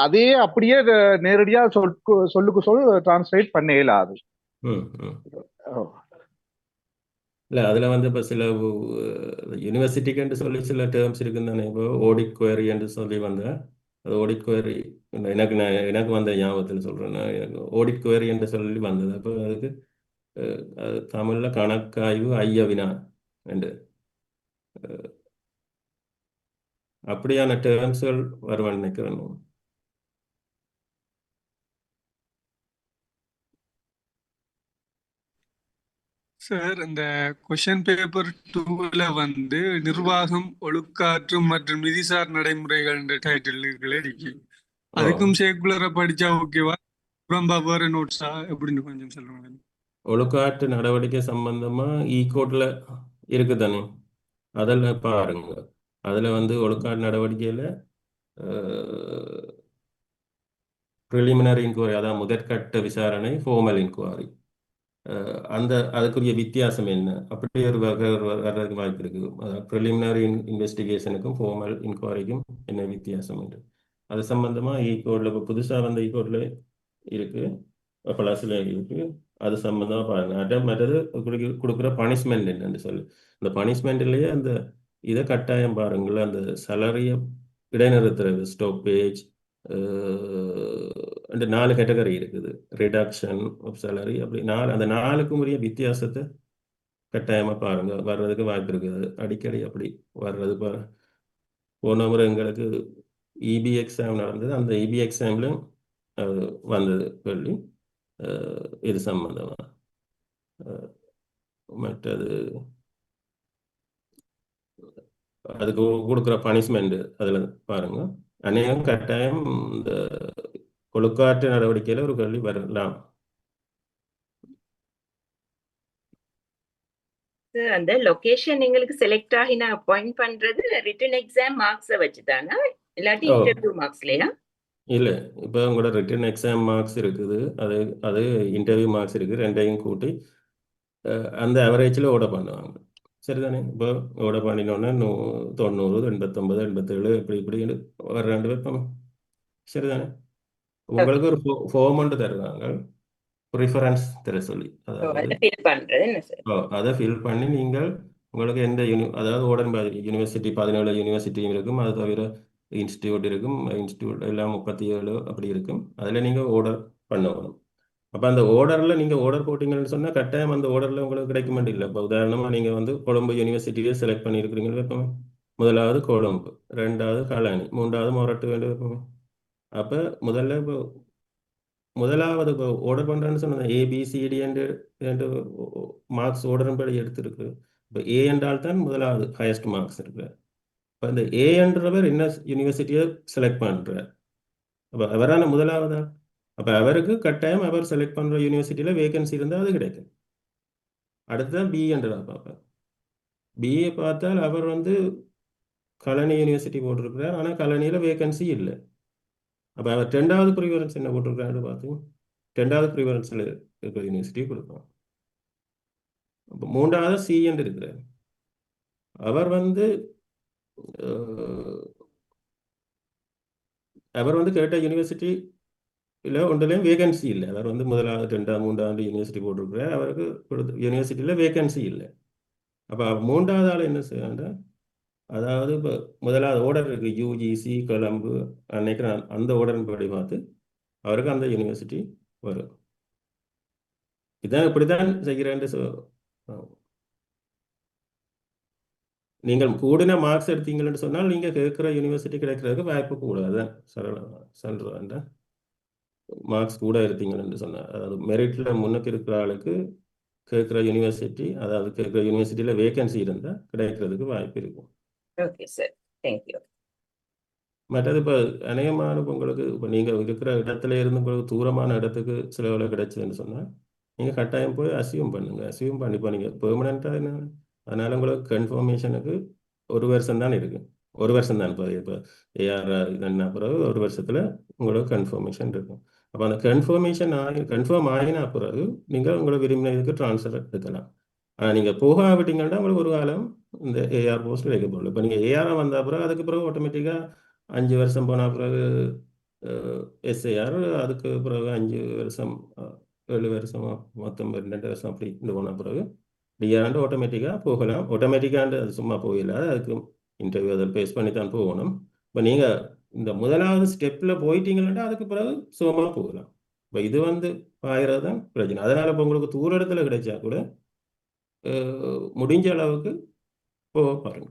S5: அதே அப்படியே நேரடியா சொல்லுக்கு சொல் டிரான்ஸ்லேட் பண்ண இயலாது.
S1: இல்லை அதில் வந்து இப்போ சில யூனிவர்சிட்டிக்குன்னு சொல்லி சில டேர்ம்ஸ் இருக்குன்னு தானே. இப்போ ஓடிட் குவரின்னு சொல்லி வந்தேன். அது ஓடிட் குவரி எனக்கு வந்த ஞாபகத்தில் சொல்கிறேன்னா, எனக்கு ஓடிட் குவரின்னு சொல்லி வந்தது. அப்போ அதுக்கு அது தமிழில் கணக்காய்வு ஐய வினா என்று அப்படியான டேர்ம்ஸ்கள் வருவான்னு நினைக்கிறேன்.
S6: சார், இந்த கொஷின் பேப்பர் 2ல வந்து நிர்வாகம், ஒழுக்காற்று மற்றும் நிதிசார் நடைமுறைகள் டைட்டில்களே இருக்கு. அதுக்கும் சேர்க்குலரா படிச்சா ஓகேவா, ரொம்ப வேற நோட்ஸா எப்படின்னு கொஞ்சம் சொல்லுங்க.
S1: ஒழுக்காற்று நடவடிக்கை சம்பந்தமா கோட்ல இருக்கு தானே, அதில் பாருங்க. அதில் வந்து ஒழுக்காற்று நடவடிக்கையில் ப்ரிலிமினரி இன்கொயரி, அதாவது முதற்கட்ட விசாரணை, ஃபார்மல் இன்கொயரி, அந்த அதுக்குரிய வித்தியாசம் என்ன, அப்படி ஒரு வர்றதுக்கு வாய்ப்பு இருக்குது. அதாவது ப்ரிலிமினரி இன்வெஸ்டிகேஷனுக்கும் ஃபார்மல் இன்கொயரிக்கும் என்ன வித்தியாசம் என்று அது சம்பந்தமாக கோட்ல இப்போ புதுசாக வந்த கோட்ல இருக்கு, பழசில் இருக்கு. அது சம்பந்தமாக பாருங்க. மற்றது கொடுக்குற பனிஷ்மெண்ட் என்னன்னு சொல்லி, இந்த பனிஷ்மெண்ட்லேயே அந்த இதை கட்டாயம் பாருங்கள, அந்த சேலரியை இடைநிறுத்துறது, ஸ்டாப்பேஜ், அந்த 4 கேட்டகரி இருக்குது. ரிடக்ஷன் ஆஃப் சேலரி, அப்படி அந்த 4க்கும் உரிய வித்தியாசத்தை கட்டாயமாக பாருங்க. வர்றதுக்கு வாய்ப்பு இருக்குது. அடிக்கடி அப்படி வர்றது போன முறை எங்களுக்கு இபி எக்ஸாம் நடந்தது. அந்த இபி எக்ஸாம்லையும் வந்தது கேள்வி இது சம்பந்தமா. மற்றது அதுக்கு கொடுக்குற பனிஷ்மெண்ட் அதில் பாருங்க. அநேகம் கட்டாயம் இந்த ஒழுக்காற்று நடவடிக்கையில் ஒரு கேள்வி வரலாம்.
S2: அந்த லொகேஷன் எங்களுக்கு செலக்ட் ஆகி நான் அப்பாயிண்ட் பண்றது ரிட்டன் எக்ஸாம் மார்க்ஸை வச்சுதானா, இல்லாட்டி இன்டர்வியூ மார்க்ஸ்லையா?
S1: இல்லை, இப்போ உங்களோட ரிட்டன் எக்ஸாம் மார்க்ஸ் இருக்குது, அது இன்டர்வியூ மார்க்ஸ் இருக்குது, ரெண்டையும் கூட்டி அந்த அவரேஜில் ஓட பண்ணுவாங்க. சரிதானே? இப்போ ஓட பண்ணினோடனே 90, 89, 87 இப்படி வர்றாண்டு வைப்போம். சரிதானே? உங்களுக்கு ஒரு ஃபார்ம் ஒன்று தருவாங்க, ப்ரிஃபரன்ஸ் தர சொல்லி. அதாவது அதை ஃபில் பண்ணி நீங்கள் உங்களுக்கு எந்த அதாவது உடன்பா யூனிவர்சிட்டி 17 யூனிவர்சிட்டியும் இருக்கும், அது தவிர இன்ஸ்டியூட் இருக்கும், இன்ஸ்டியூட் எல்லாம் 37 அப்படி இருக்கும். அதில் நீங்கள் ஆர்டர் பண்ணணும். அப்போ அந்த ஆர்டரில் நீங்கள் ஆர்டர் போட்டிங்கன்னு சொன்னால் கட்டாயம் அந்த ஆர்டரில் உங்களுக்கு கிடைக்க மாட்டேங்கல. இப்போ உதாரணமாக நீங்கள் வந்து கொழும்பு யூனிவர்சிட்டியே செலக்ட் பண்ணியிருக்கிறீங்கன்னு வைப்போமே, முதலாவது கொழும்பு, 2வது கலானி, 3வது மொரட்டு வேண்டு வைப்போமே. அப்போ முதலாவது இப்போ ஆர்டர் பண்ணுறேன்னு சொன்னது ஏபிசிடி என்று மார்க்ஸ் ஆர்டரும் படி எடுத்துருக்கு. இப்போ ஏ என்றால் தான் முதலாவது ஹையஸ்ட் மார்க்ஸ் இருக்கு. இப்போ இந்த ஏ என்றவர் என்ன யூனிவர்சிட்டியை செலக்ட் பண்ணுறார், அப்போ அவரான முதலாவதா, அப்போ அவருக்கு கட்டாயம் அவர் செலக்ட் பண்ணுற யூனிவர்சிட்டியில் வேகன்சி இருந்தால் அது கிடைக்கும். அடுத்ததான் பி என்றதா பார்ப்பேன். பிஏ பார்த்தால் அவர் வந்து கலனி யூனிவர்சிட்டி போட்டிருக்கிறார், ஆனால் கலனியில் வேகன்சி இல்லை. அப்போ அவர் 2வது ப்ரிஃபரன்ஸ் என்ன போட்டிருக்கிறாரு பார்த்தீங்க, 2வது ப்ரிஃபரன்ஸில் இருக்கிற யூனிவர்சிட்டி கொடுப்போம். அப்போ 3வது சி என்று இருக்கிறார். அவர் வந்து கேட்ட யூனிவர்சிட்டி இல்லை ஒன்றுலையும் வேகன்சி இல்லை. அவர் வந்து 1வது 2வது 3வது யூனிவர்சிட்டி போட்டிருக்கிறார், அவருக்கு கொடுத்த யூனிவர்சிட்டியில் வேகன்சி இல்லை. அப்போ 3வது ஆள் என்ன செய்யறாங்க, அதாவது இப்போ 1வது ஆர்டர் இருக்கு யூஜிசி கொழம்பு நினைக்கிறேன், அந்த ஆர்டரின் படி பார்த்து அவருக்கு அந்த யூனிவர்சிட்டி வரும். இதான் இப்படிதான் செய்கிறேன். நீங்கள் கூடின மார்க்ஸ் எடுத்தீங்கன்னு சொன்னால் நீங்கள் கேட்குற யூனிவர்சிட்டி கிடைக்கிறதுக்கு வாய்ப்பு கூட. அதுதான் சொல்கிறேன். மார்க்ஸ் கூட எடுத்தீங்கன்னு சொன்னால், அதாவது மெரிட்டில் முன்னுக்கு இருக்கிற ஆளுக்கு கேட்குற யூனிவர்சிட்டி, அதாவது கேட்குற யூனிவர்சிட்டியில் வேகன்சி இருந்தால் கிடைக்கிறதுக்கு வாய்ப்பு இருக்கும்.
S2: Okay sir, thank you.
S1: மற்றது இப்போ அநேகமான உங்களுக்கு இப்போ நீங்கள் இருக்கிற இடத்துல இருந்து உங்களுக்கு தூரமான இடத்துக்கு சில வேலை கிடைச்சதுன்னு சொன்னால் நீங்கள் கட்டாயம் போய் அசியூம் பண்ணுங்கள். அசியூம் பண்ணி இப்போ நீங்கள் பெர்மனெண்ட்டாக என்ன, அதனால உங்களுக்கு கன்ஃபர்மேஷனுக்கு 1 வருஷம் தான் இருக்கு. 1 வருஷம் தான் இப்போ ஏஆர் என்ன பிறகு 1 வருஷத்தில் உங்களுக்கு கன்ஃபர்மேஷன் இருக்கும். அப்போ அந்த கன்ஃபார்ம் ஆகினா பிறகு நீங்கள் உங்களை விரும்பின இதுக்கு ட்ரான்ஸ்ஃபர் எடுக்கலாம். ஆனால் நீங்கள் போகாவிட்டீங்கன்னா உங்களுக்கு ஒரு காலம் இந்த ஏஆர் போஸ்ட் வைக்க போகல. இப்போ நீங்கள் ஏஆராக வந்த பிறகு அதுக்கு பிறகு ஆட்டோமேட்டிக்காக 5 வருஷம் போன பிறகு எஸ்ஐஆர், அதுக்கு பிறகு 5 வருஷம் 7 வருஷம் மொத்தம் 2 வருஷம் அப்படி இந்த போன பிறகு டிஆர்ண்டு ஆட்டோமேட்டிக்காக போகலாம். ஆட்டோமேட்டிக்காண்டு அது சும்மா போகல, அதுக்கு இன்டர்வியூ அதில் பேஸ் பண்ணி தான் போகணும். இப்போ நீங்கள் இந்த முதலாவது ஸ்டெப்பில் போயிட்டீங்கன்னா அதுக்கு பிறகு சுகமாக போகலாம். இப்போ இது வந்து ஆயிரம் தான் பிரச்சனை. அதனால் இப்போ உங்களுக்கு தூர இடத்துல கிடைச்சா கூட முடிஞ்ச அளவுக்கு போக பாருங்க.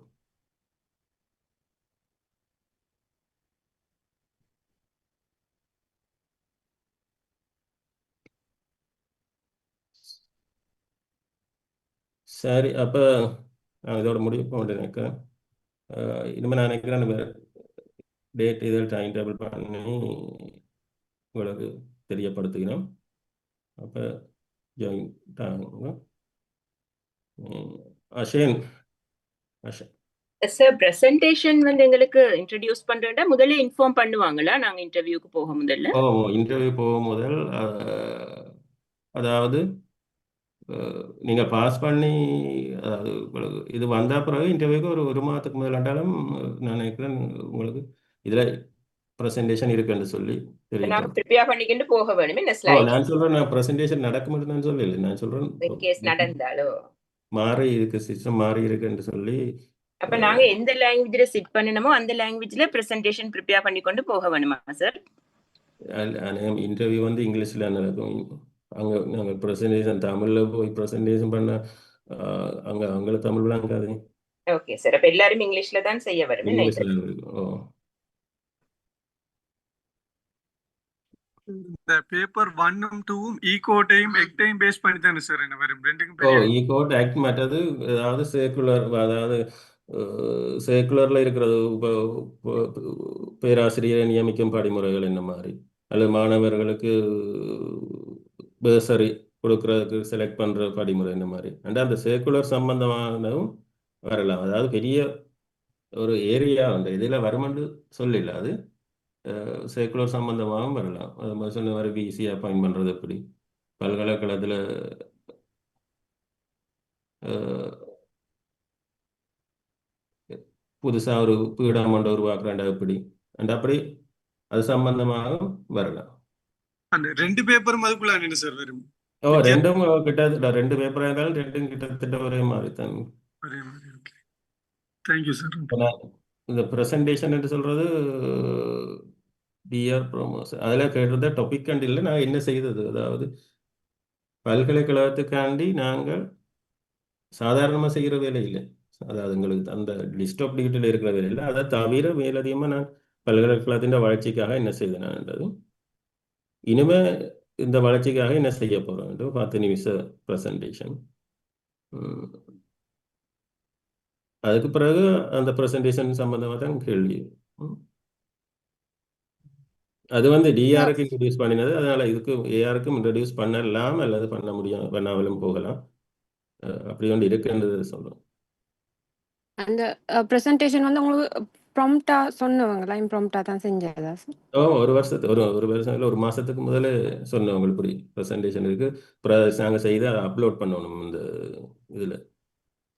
S1: சரி, அப்போ நான் இதோட முடிவு போக நினைக்கிறேன். இனிமேல் நான் நினைக்கிறேன் டேட் இதில் டைம் டேபிள் பண்ணி உங்களுக்கு தெரியப்படுத்துகிறோம். அப்போ ஜாயின் ஆகுங்க. அஷேன்
S2: சார், பிரசன்டேஷன் வந்து எங்களுக்கு இன்ட்ரடியூஸ் பண்றேன்டா முதல்ல இன்ஃபார்ம் பண்ணுவாங்களா நாங்க இன்டர்வியூக்கு போக முதல்ல?
S1: இன்டர்வியூ போக முதல் அதாவது நீங்கள் பாஸ் பண்ணி, அதாவது உங்களுக்கு இது வந்த பிறகு இன்டர்வியூக்கு ஒரு மாதத்துக்கு முதலாண்டாலும் நான் நினைக்கிறேன் உங்களுக்கு இதில் ப்ரெசன்டேஷன் இருக்குன்னு சொல்லி
S2: நாங்க
S1: தெரியும்.
S2: ப்ரிப்பேர் பண்ணிக்கிட்டு போக வேணுமே இந்த ஸ்லைட்.
S1: நான் சொல்கிறேன், நான் ப்ரெசன்டேஷன் நடக்கும்னு நான் சொல்லலை. நான் சொல்கிறேன்
S2: இன் கேஸ் நடந்தாலோ
S1: மாறி இருக்கு, சிஸ்டம் மாறி இருக்குன்னு சொல்லி.
S2: அப்ப நாங்க எந்த லாங்குவேஜ்ல சிட் பண்ணணுமோ அந்த லாங்குவேஜ்ல பிரசன்டேஷன் ப்ரிப்பேர் பண்ணி கொண்டு போக வேணுமா சார்?
S1: இன்டர்வியூ வந்து இங்கிலீஷில் நடக்கும். அங்கே நாங்கள் ப்ரெசன்டேஷன் தமிழில் போய் ப்ரெசன்டேஷன் பண்ண அங்கே அவங்கள தமிழ் விளங்காது.
S2: ஓகே சார், அப்ப எல்லாரும் இங்கிலீஷ்ல தான் செய்ய வரும்.
S1: இங்கிலீஷில் இருக்கும்.
S6: இந்த பேப்பர் 1ம் 2ம் ஈகோட்டையும் எக்டையும் பேஸ் பண்ணி தானே சார் என்ன வரும்? ரெண்டுக்கும் பெரிய
S1: ஈகோட் ஆக்ட் மற்றது அதாவது சர்க்குலர், அதாவது சர்க்குலரில் இருக்கிறது. இப்போ பேராசிரியரை நியமிக்கும் படிமுறைகள் என்ன மாதிரி, அல்லது மாணவர்களுக்கு பேர்சரி கொடுக்கறதுக்கு செலக்ட் பண்ணுற படிமுறை என்ன மாதிரி அண்ட் அந்த சர்க்குலர் சம்பந்தமானதும் வரலாம். அதாவது பெரிய ஒரு ஏரியா அந்த இதில் வருமென்று சொல்லல, அது சர்க்குலர் சம்பந்தமாகவும் வரலாம். அது மாதிரி சொன்ன மாதிரி பிசி அப்பாயிண்ட் பண்ணுறது எப்படி, பல்கலைக்கழகத்தில் புதுசாக ஒரு பீடாமண்டை உருவாக்குறாண்டா எப்படி அண்ட் அப்படி அது சம்பந்தமாகவும் வரலாம்.
S6: அந்த 2 பேப்பரும் அதுக்குள்ள என்ன சார் வரும்?
S1: ரெண்டும் கிட்டத்தட்ட 2 பேப்பராக இருந்தாலும் ரெண்டும் கிட்டத்தட்ட ஒரே மாதிரி தான்.
S6: ஒரே மாதிரி. Okay, thank you sir.
S1: இந்த ப்ரெசன்டேஷன் என்று சொல்கிறது டிஆர் ப்ரோமோஷன் அதில் கேட்டிருந்த டாபிக் அண்ட் இல்லை நாங்கள் என்ன செய்தது, அதாவது பல்கலைக்கழகத்துக்காண்டி நாங்கள் சாதாரணமாக செய்கிற வேலை இல்லை. அதாவது எங்களுக்கு அந்த லிஸ்ட் ஆஃப் டிகிட்டில் இருக்கிற வேலை இல்லை. அதை தவிர மேலதிகமாக நான் பல்கலைக்கழகத்தின் வளர்ச்சிக்காக என்ன செய்தேன்ன்றது, இனிமே இந்த வளர்ச்சிக்காக என்ன செய்ய போகிறோம் 10 நிமிஷ ப்ரெசன்டேஷன். அதுக்கு பிறகு அந்த ப்ரெசன்டேஷன் சம்பந்தமாக தான் கேள்வி. அது வந்து டிஆருக்கு இன்ட்ரடியூஸ் பண்ணினது, அதனால இதுக்கு ஏஆருக்கும் இன்ட்ரடியூஸ் பண்ணலாம் அல்லது பண்ண முடியும், பண்ணாமலும் போகலாம். அப்படி ஒன்று இருக்குன்றது சொல்றோம்.
S4: அந்த பிரசன்டேஷன் வந்து உங்களுக்கு ப்ராம்ப்டா சொன்னவங்களா இம்ப்ராம்ப்டா தான் செஞ்சதா சார்?
S1: ஒரு வருஷத்துக்கு ஒரு வருஷம் இல்லை, ஒரு மாசத்துக்கு முதல்ல சொன்னவங்க இப்படி ப்ரெசன்டேஷன் இருக்கு, நாங்கள் செய்து அதை அப்லோட் பண்ணணும். இந்த இதில்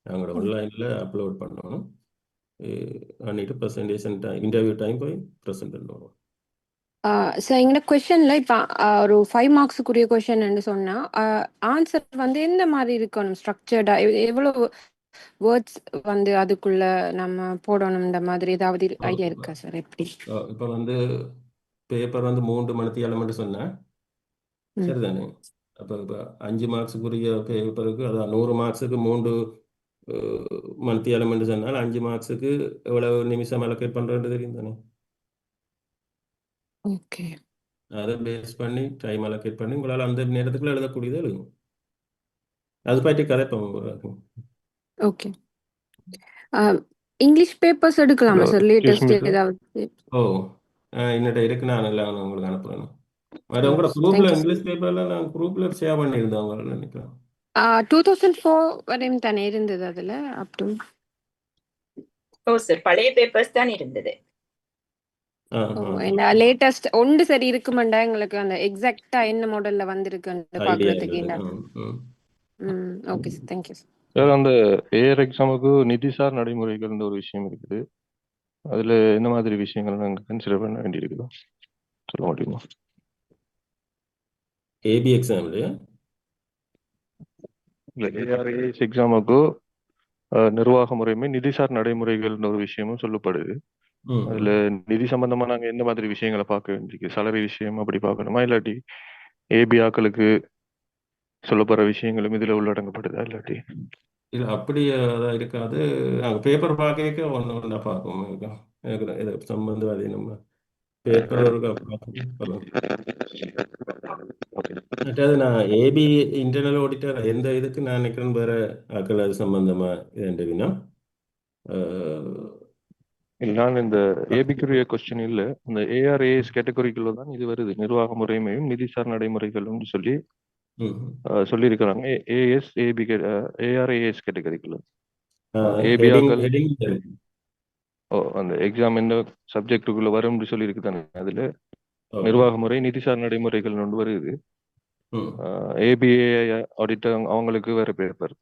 S1: நாங்களோட ஆன்லைனில் அப்லோட் பண்ணணும். பண்ணிட்டு ப்ரெசன்டேஷன் டைம், இன்டர்வியூ டைம் போய் ப்ரெசென்ட் பண்ணணும்.
S4: சார் எங்களோட கொஷனில் இப்போ ஒரு 5 மார்க்ஸுக்குரிய கொஷன் சொன்னா ஆன்சர் வந்து எந்த மாதிரி இருக்கணும்? ஸ்ட்ரக்சர்டா எவ்வளோ வேர்ட்ஸ் வந்து அதுக்குள்ள நம்ம போடணும்ன்ற மாதிரி ஏதாவது ஐடியா இருக்கா சார்? எப்படி
S1: இப்போ வந்து பேப்பர் வந்து 3 மணித்தியாலம் சொன்னேன், சரிதானே? அப்போ இப்போ 5 மார்க்ஸுக்குரிய பேப்பருக்கு, அதான் 100 மார்க்ஸுக்கு 3 மணித்தியாலம் சொன்னால் 5 மார்க்ஸுக்கு எவ்வளவு நிமிஷம் அலோகேட் பண்ணுறது தெரியும் தானே?
S4: ஓகே,
S1: அதை பேஸ் பண்ணி டைம் அலோகேட் பண்ணி உங்களால் அந்த நேரத்துக்குள்ள எழுதக்கூடியது எழுதும். அது பற்றி கதைப்போம்.
S4: ஓகே. இங்கிலீஷ் பேப்பர்ஸ் எடுக்கலாமா
S7: hello,
S4: sir?
S7: Excuse
S4: latest
S7: me sir.
S4: ஏதாவது?
S1: ஓ என்னட்ட இருக்கு, நான் எல்லாம் உங்களுக்கு அனுப்புறேன். அது
S4: ஓ,
S1: உங்களோட குரூப்ல
S4: தேங்க்யூ சார்.
S1: இங்கிலீஷ் பேப்பர்ல நான் குரூப்ல ஷேர் பண்ணியிருந்தேன் உங்களை நினைக்கிறேன்.
S4: 2004 வரையும் தானே இருந்தது அதுல அப் டு.
S2: ஓ சார், பழைய பேப்பர்ஸ் தான் இருந்தது.
S1: ஆ
S4: ஓ,
S1: ஆ
S4: என்ன லேட்டஸ்ட் ஒன்று சரி இருக்குமாண்டா எங்களுக்கு அந்த எக்ஸாக்டா என்ன மாடல்ல வந்திருக்குன்னு
S1: ஐடியா
S4: பாக்குறதுக்கு
S1: இல்லை.
S4: என்ன. Okay sir, thank you sir.
S7: Sir, அந்த ஏஆர் எக்ஸாமுக்கு நிதிசார் நடைமுறைகள்னு ஒரு விஷயம் இருக்குது. அதுல என்ன மாதிரி விஷயங்கள் நாங்கள் கன்சிடர் பண்ண வேண்டியிருக்குதோ சொல்ல முடியுமா?
S1: ஏபி எக்ஸாம்லையா?
S7: இல்லை, ஏஆர்ஏஎஸ் எக்ஸாமுக்கு நிர்வாக முறைமை நிதிசார் நடைமுறைகள்னு ஒரு விஷயமும் சொல்லப்படுது. அதுல நிதி சம்பந்தமா நாங்க எந்த மாதிரி விஷயங்களை பார்க்க வேண்டியிருக்கு? salary விஷயம் அப்படி பார்க்கணுமா, இல்லாட்டி ஏபி ஆக்களுக்கு சொல்லப்படுற விஷயங்களும் இதுல உள்ளடங்கப்படுதா, இல்லாட்டி?
S1: இல்லை அப்படி அதான் இருக்காது. நாங்கள் பேப்பர் பார்க்க ஒன்று ஒன்றா பார்ப்போம். எனக்கு இது சம்பந்தம் அது நம்ம பேப்பர் ஒரு மற்றது நான் ஏபி இன்டர்னல் ஆடிட்டர் எந்த இதுக்கு நான் நினைக்கிறேன் வேற ஆக்கள் அது சம்பந்தமா இதுன்னா
S7: நான் இந்த ஏபிக்குரிய கொஸ்டின் இல்ல, இந்த ஏஆர்ஏஎஸ் கேட்டகரிக்குள்ள தான் இது வருது. நிர்வாக முறைமையும் நிதிசார் நடைமுறைகளும் சொல்லி சொல்லியிருக்கிறாங்க. ஏஎஸ் ஏபி ஏஆர்ஏஎஸ் கேட்டகரிக்குள்ள ஏபி ஆக்கள் அந்த எக்ஸாம் என்ன சப்ஜெக்டுக்குள்ள வரும்னு சொல்லி இருக்குதானே. அதுல நிர்வாக முறை நிதிசார் நடைமுறைகள் ஒன்று வருது. ஏபிஏ ஆடிட்டர் அவங்களுக்கு வேற பேப்பர்.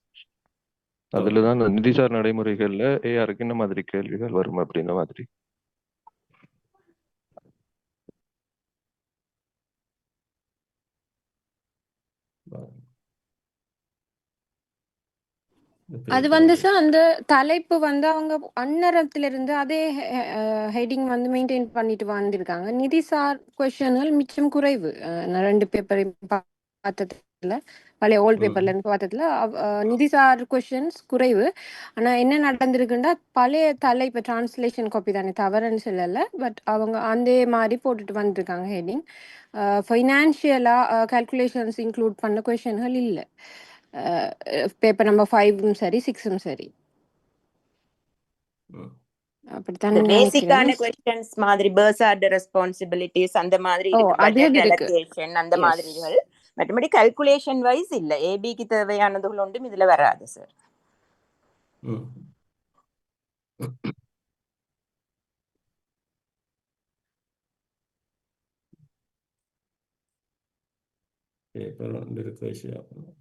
S7: அதுலதான் இந்த நிதிசார் நடைமுறைகள்ல ஏஆருக்கு என்ன மாதிரி கேள்விகள் வரும் அப்படின்ற மாதிரி.
S4: அது வந்து சார் அந்த தலைப்பு வந்து அவங்க அந்நேரத்துல இருந்து அதே ஹெட்டிங் வந்து மெயின்டைன் பண்ணிட்டு வந்திருக்காங்க. நிதிசார் கொஸ்டின்கள் மிச்சம் குறைவு. நான் 2 பேப்பரையும் பார்த்ததுல, பழைய ஓல்ட் பேப்பர்ல இருந்து பார்த்ததுல நிதிசார் கொஸ்டின்ஸ் குறைவு. ஆனா என்ன நடந்திருக்குன்னா, பழைய தலைப்பு டிரான்ஸ்லேஷன் காப்பி தானே, தவறுன்னு சொல்லலை, பட் அவங்க அந்த மாதிரி போட்டுட்டு வந்திருக்காங்க ஹெட்டிங். ஃபைனான்ஷியலா கால்குலேஷன்ஸ் இன்க்ளூட் பண்ண கொஸ்டின்கள் இல்லை பேப்பர் நம்பர் 5ம் சரி 6ம் சரி. அப்படித்தானே
S2: பேசிக்கான
S4: நினைக்கிறேன்.
S2: क्वेश्चंस மாதிரி பர்சார்ட் ரெஸ்பான்சிபிலிட்டிஸ் அந்த மாதிரி இருக்கு, பட்ஜெட் அலோகேஷன் அந்த மாதிரிகள். மற்றபடி கால்குலேஷன் வைஸ் இல்ல. ஏபிக்கு தேவையானதுகள் ஒன்றும் இதுல வராது சார்.
S1: பேப்பர் வந்து ரிஃப்ரெஷ் ஆகணும்.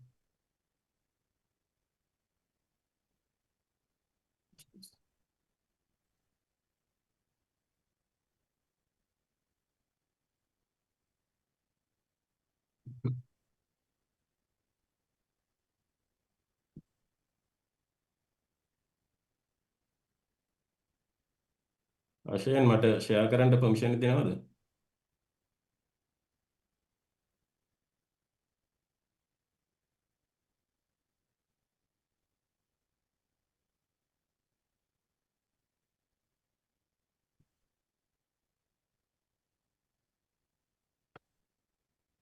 S1: अशयन मट शेअर करंट फंक्शन देणार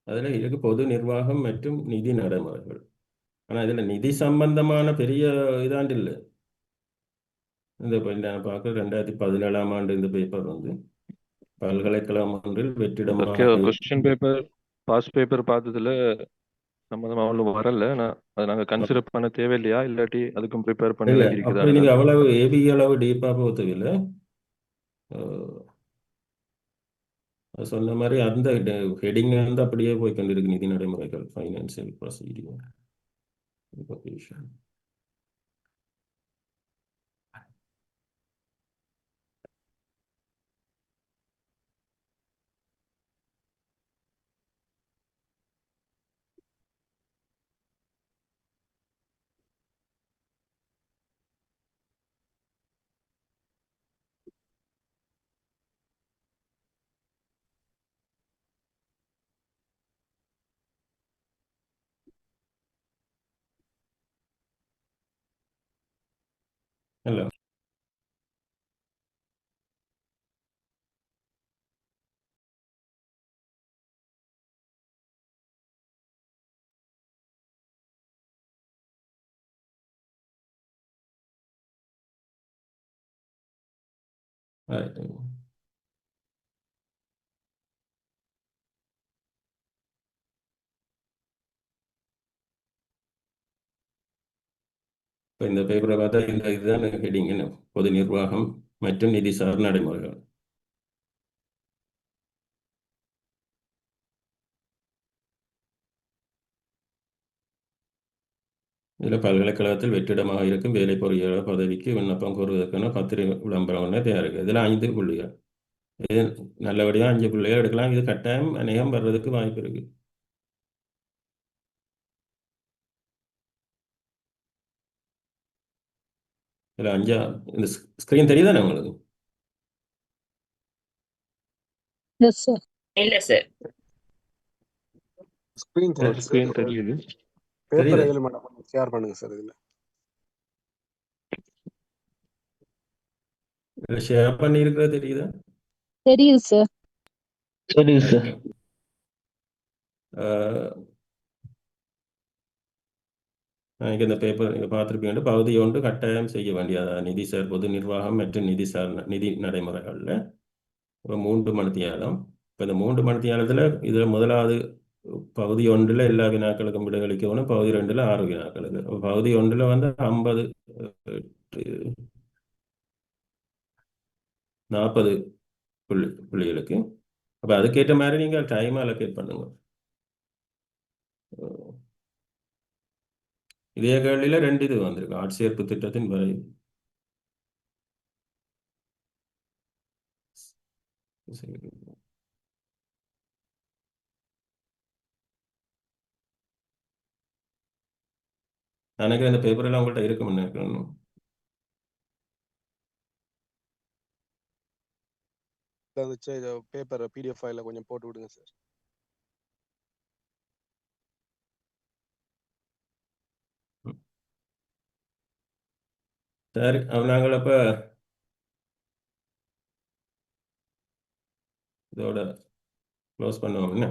S1: அதில் இதுக்கு பொது நிர்வாகம் மற்றும் நிதி நடைமுறைகள். ஆனால் இதில் நிதி சம்பந்தமான பெரிய இதாண்டு இல்லை. இந்த நான் பார்க்குற 2017ஆம் ஆண்டு இந்த பேப்பர் வந்து பல்கலைக்கழகம் ஒன்றில் வெற்றிடமாக
S7: கொஸ்டின் பேப்பர் பாஸ் பேப்பர் பார்த்ததுல சம்பந்தமா அவ்வளவு வரல. அதை நாங்கள் கன்சிடர் பண்ண தேவையில்லையா, இல்லாட்டி அதுக்கும் ப்ரிப்பேர் பண்ண
S1: இல்லை
S7: வேண்டியிருக்குதா?
S1: அப்படி நீங்கள் அவ்வளவு ஏபி அளவு டீப்பாக போகவில்லை. சொன்ன மாதிரி அந்த ஹெடிங் வந்து அப்படியே போய் கொண்டிருக்கு. நிதி நடைமுறைகள், ஃபைனான்சியல் ப்ரொசீடியர். Right. இப்போ இந்த பேப்பரை பார்த்தா இந்த இதுதான் ஹெடிங், பொது நிர்வாகம் மற்றும் நிதிசார் நடைமுறைகள். இதில் பல்கலைக்கழகத்தில் வெற்றிடமாக இருக்கும் வேலை பொறியாளர் பதவிக்கு விண்ணப்பம் கோருவதற்கான பத்திரிகை விளம்பரம் ஒன்று தயாரிக்கும். இதில் 5 புள்ளிகள். இது நல்லபடியாக 5 புள்ளிகள் எடுக்கலாம். இது கட்டாயம் அநேகம் வர்றதுக்கு வாய்ப்பு இருக்கு. இதில் 5 இந்த ஸ்க்ரீன் தெரியுதானே உங்களுக்கு?
S8: Yes sir.
S2: இல்ல சார்.
S9: ஸ்கிரீன் தெரியுது.
S7: ஸ்கிரீன் தெரியுது.
S9: பேப்பர்
S1: தெரியுது.
S9: எதில் மேடம் ஷேர் பண்ணுங்க சார்.
S1: இதில் ஷேர் பண்ணியிருக்கிறது தெரியுதா?
S8: தெரியுது சார்.
S7: தெரியுது சார்.
S1: எனக்கு இந்த பேப்பர் நீங்கள் பார்த்துருப்பீங்க. பகுதி ஒன்று கட்டாயம் செய்ய வேண்டியது நிதிசார் பொது நிர்வாகம் மற்றும் நிதி நடைமுறைகளில் ஒரு 3 மணித்தியாலம். இப்போ இந்த 3 மணித்தியாலத்தில் இதில் முதலாவது பகுதி 1 எல்லா வினாக்களுக்கும் விடையளிக்கணும். பகுதி 2 6 வினாக்களுக்கு. பகுதி 1 வந்து 50 40 புள்ளிகளுக்கு. அப்போ அதுக்கேற்ற மாதிரி நீங்கள் டைம் அலோகேட் பண்ணுங்க. இதே கேள்வியில் 2 இது வந்திருக்கு. ஆட்சேர்ப்பு திட்டத்தின் வரைவு. எனக்கு இந்த பேப்பர் எல்லாம் உங்கள்கிட்ட இருக்குன்னு நினைக்கிறேன்.
S9: பேப்பர் PDF ஃபைல கொஞ்சம் போட்டு விடுங்க சார்.
S1: சரி, நாங்கள் அப்போ இதோட க்ளோஸ் பண்ணுவோம். என்ன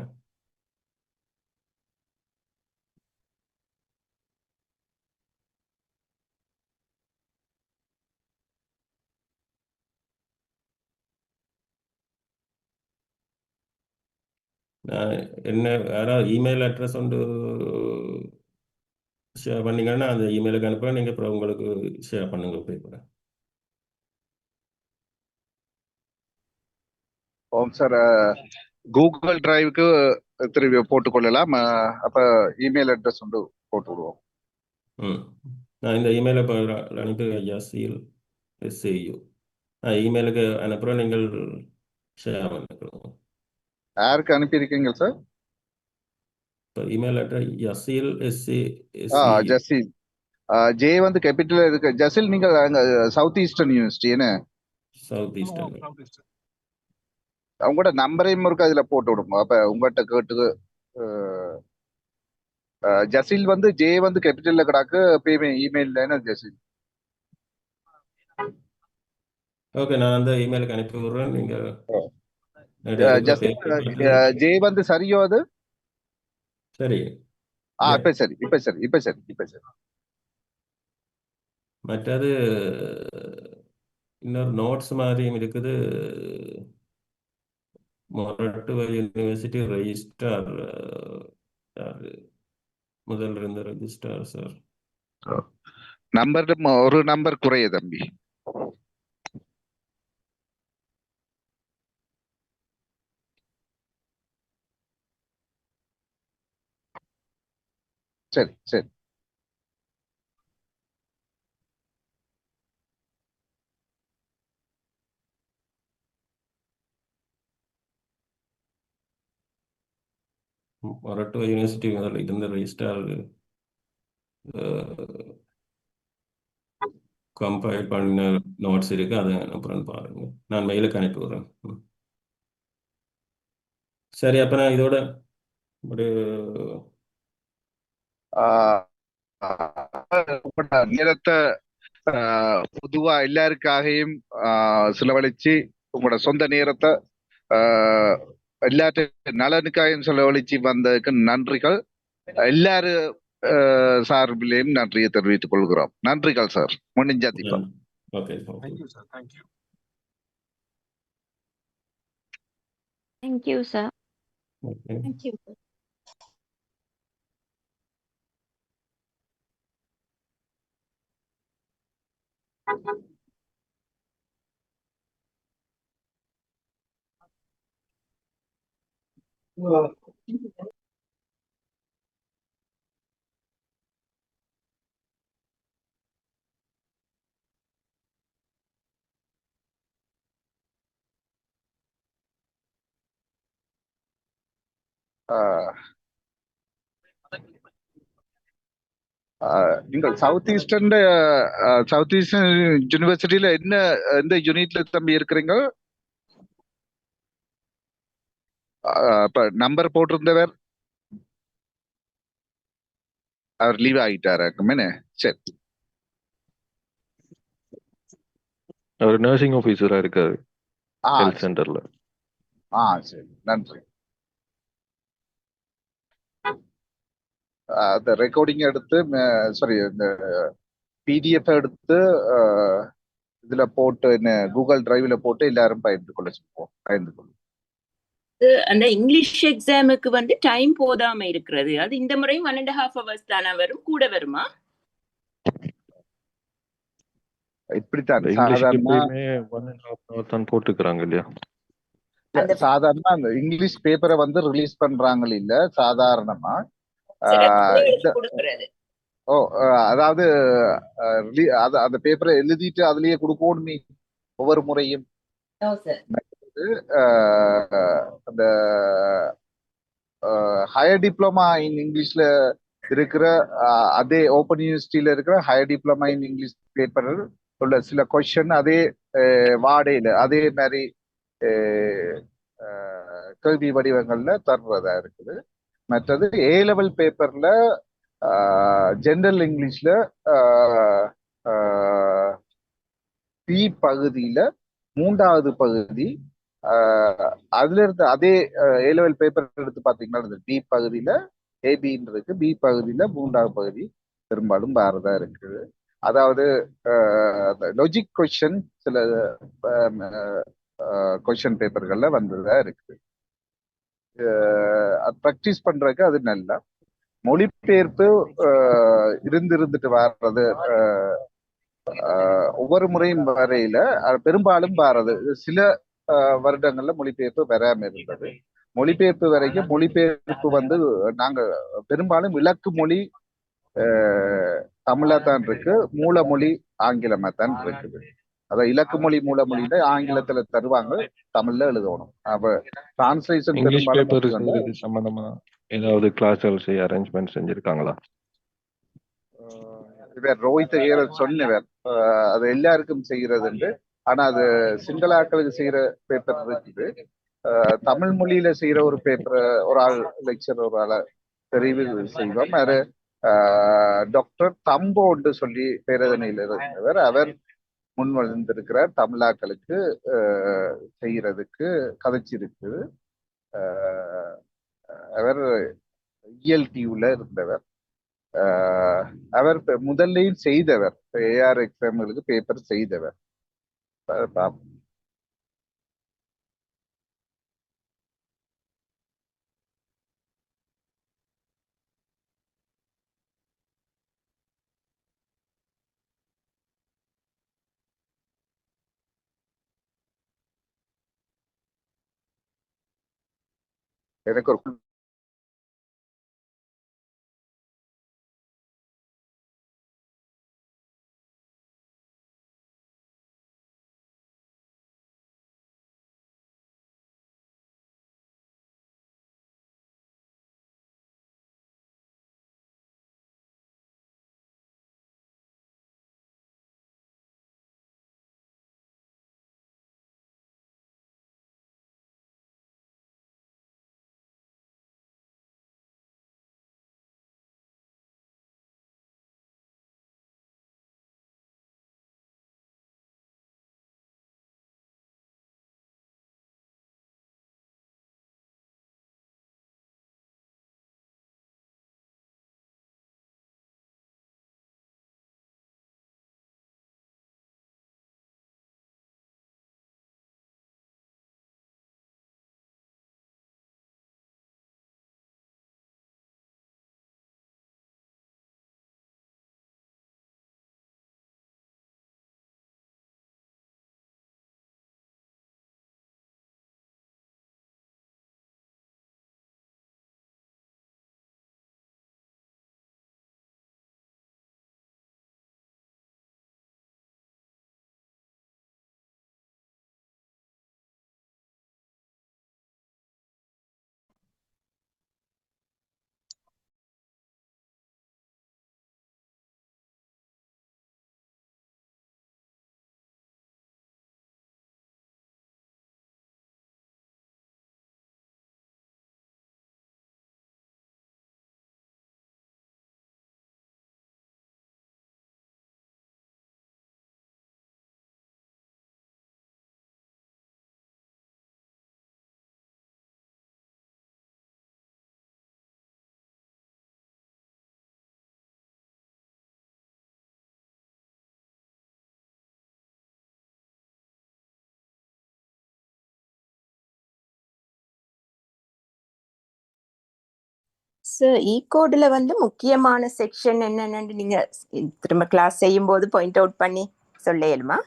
S1: என்ன யாராவது இமெயில் அட்ரஸ் ஒன்று ஷேர் பண்ணிங்கன்னா அந்த இமெயிலுக்கு அனுப்புகிறேன். நீங்கள் அப்புறம் உங்களுக்கு ஷேர் பண்ணுங்க பேப்பரை.
S5: ஓம் சார், கூகுள் டிரைவுக்கு திரும்பி போட்டுக்கொள்ளலாம். அப்போ இமெயில் அட்ரஸ் வந்து போட்டு விடுவோம்.
S1: நான் இந்த இமெயிலை இப்போ அனுப்பி யாசில் SAU இமெயிலுக்கு அனுப்புகிறோம். நீங்கள் ஷேர் பண்ணிக்கிறோம்.
S5: யாருக்கு அனுப்பியிருக்கீங்க சார்?
S1: இப்போ இமெயில் அட்ரஸ் யாசில்
S5: ஜசீல். ஜே வந்து கேபிட்டல் இருக்கு. ஜசீல் நீங்கள் சவுத் ஈஸ்டர்ன் யூனிவர்சிட்டி என்ன?
S1: South eastern.
S5: அவங்களோட நம்பரையும் இருக்கு, அதில் போட்டு விடுங்க. அப்போ உங்கள்கிட்ட கேட்டு ஜசீல் வந்து ஜே வந்து கேபிட்டல்ல கிடாக்கு இமெயில் ஜசீல்.
S1: ஓகே, நான் அந்த இமெயிலுக்கு அனுப்பி விடுறேன். நீங்கள்
S5: ஜே வந்து சரியோ அது?
S1: சரி.
S5: இப்ப சரி.
S1: மற்றது இன்னொரு நோட்ஸ் மாதிரியும் இருக்குது. மொரட்டுவை யூனிவர்சிட்டி ரெஜிஸ்ட்ரார் முதல்ல இருந்த ரெஜிஸ்ட்ரார் சார்.
S5: ஒரு நம்பர் குறைய தம்பி. சரி.
S1: மொரட்டுவை யூனிவர்சிட்டி முதல்ல இருந்த ரெஜிஸ்ட்ரார் கம்பைல் பண்ண நோட்ஸ் இருக்கு. அதை அப்புறம் பாருங்க. நான் மெயிலுக்கு அனுப்பி விடுறேன். சரி, அப்போ நான் இதோட ஒரு
S5: நேரத்தை பொதுவா எல்லாருக்காகவும் செலவழிச்சு உங்களோட சொந்த நேரத்தை எல்லாத்தையும் நலனுக்காகவும் செலவழிச்சு வந்ததுக்கு நன்றிகள். எல்லாரும் சார்பிலையும் நன்றியை தெரிவித்துக் கொள்கிறோம். நன்றிகள் சார். முடிஞ்சா தீபம்.
S1: Okay.
S9: Thank you sir. Thank you.
S4: Thank you, sir.
S1: Okay.
S8: Thank you.
S5: ஆஹ் நீங்கள் சவுத் ஈஸ்டர்ன் யூனிவர்சிட்டியில எந்த யூனிட்ல தம்பி இருக்கிறீங்க? இப்ப நம்பர் போட்டிருந்தவர் அவர் லீவ் ஆகிட்டாரு. சரி.
S7: அவர் நர்சிங் ஆஃபீஸரா இருக்காரு
S5: ஆ
S7: ஹெல்த்
S5: சரி.
S7: சென்டர்ல.
S5: சரி, நன்றி. அந்த ரெக்கார்டிங் எடுத்து சாரி இந்த பிடிஎஃப் எடுத்து இதுல போட்டு கூகுள் டிரைவ்ல போட்டு எல்லாரும் பகிர்ந்து கொள்ளும்.
S2: அந்த இங்கிலீஷ் எக்ஸாமுக்கு வந்து டைம் போதாம இருக்கிறது. அது இந்த முறையும் 1.5 hours தானே வரும், கூட வருமா?
S5: இப்படித்தான்
S7: இங்கிலீஷ்க்கு
S5: சாதாரணமா
S7: எப்பயுமே 1.5 hour தான் போட்டுக்கிறாங்க இல்லையா?
S2: அந்த
S5: சாதாரணமா அந்த இங்கிலீஷ் பேப்பரை வந்து ரிலீஸ் பண்றாங்க இல்ல சாதாரணமா.
S2: சில
S5: இந்த
S2: கொடுக்கிறது.
S5: அதாவது அந்த பேப்பரை எழுதிட்டு அதுலயே கொடுக்கணுமே ஒவ்வொரு முறையும். அந்த ஹையர் டிப்ளமா இன் இங்கிலீஷ்ல இருக்கிற அதே ஓப்பன் யூனிவர்சிட்டியில இருக்கிற higher diploma in English paper உள்ள சில கொஸ்டின் அதே வாடையில அதே மாதிரி கேள்வி வடிவங்கள்ல தர்றதா இருக்குது. மற்றது ஏ லெவல் பேப்பர்ல ஜெனரல் இங்கிலீஷ்ல பி பகுதியில 3வது பகுதி அதுல இருந்து அதே ஏ லெவல் பேப்பர் எடுத்து பாத்தீங்கன்னா பி பகுதியில ஏபின்னு இருக்கு, பி பகுதியில 3வது பகுதி பெரும்பாலும் வேறதா இருக்குது. அதாவது லாஜிக் கொஸ்டின் சில கொஸ்டின் பேப்பர்கள்ல வந்ததா இருக்குது. ப்ராக்டிஸ் பண்றதுக்கு அது நல்லா. மொழிபெயர்ப்பு இருந்துட்டு வர்றது ஒவ்வொரு முறையும் வரையில பெரும்பாலும் வர்றது சில வருடங்கள்ல மொழிபெயர்ப்பு வராம இருந்தது. மொழிபெயர்ப்பு வரைக்கும் மொழிபெயர்ப்பு வந்து நாங்க பெரும்பாலும் இலக்கு மொழி தமிழா தான் இருக்கு, மூல மொழி ஆங்கிலமா தான் இருக்குது. அதான் இலக்கு மொழி மூல மொழியில ஆங்கிலத்துல தருவாங்க, தமிழ்ல எழுதணும். அப்ப டிரான்ஸ்லேஷன்
S7: இங்கிலீஷ் பேப்பர்
S5: பெரும்பாலும்
S7: சம்பந்தமா ஏதாவது கிளாஸ் அரேஞ்ச்மெண்ட் செஞ்சிருக்காங்களா?
S5: இவர் ரோஹித் சொன்னவர் அது எல்லாருக்கும் செய்யறது. ஆனா அது சிங்களாக்களுக்கு செய்யற பேப்பர் இருக்குது. தமிழ் மொழியில செய்யற ஒரு பேப்பர் ஒரு ஆள் லெக்சர் ஒரு ஆளை தெரிவு செய்வோம். அது டாக்டர் தம்போன்னு சொல்லி பேரதனையில் இருந்தவர். அவர் முன் வந்திருக்கிறார் தமிழாக்களுக்கு செய்யறதுக்கு கதைச்சிருக்கு. அவர் இஎல்டியூல இருந்தவர். அவர் முதல்லையும் செய்தவர், ஏஆர் எக்ஸாம்களுக்கு பேப்பர் செய்தவர். எனக்கு ஒரு
S2: கோட்ல வந்து முக்கியமான செக்ஷன் என்னன்னு நீங்க திரும்ப கிளாஸ் செய்யும் போது பாயிண்ட் அவுட் பண்ணி சொல்ல இயலுமா?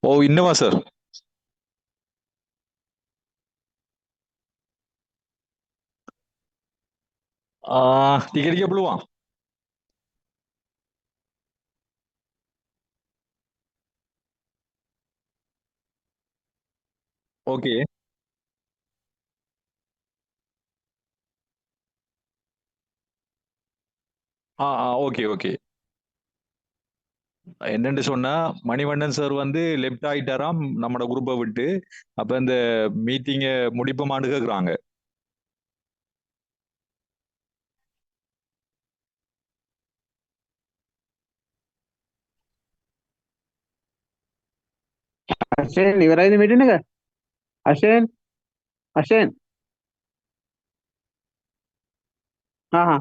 S10: ஓ இன்னுமா சார்? ටික ටික පුළුවන්. ஓகே. Okay okay. என்னன்னு சொன்னா மணிவண்ணன் சார் வந்து லெஃப்ட் ஆயிட்டாராம் நம்மட குரூப்பை விட்டு. அப்ப இந்த மீட்டிங்க முடிப்போமான்னு கேக்குறாங்க.
S11: අශයෙන් ඉවරයිද මීටින් එක? අශයෙන් අශයෙන් හා හා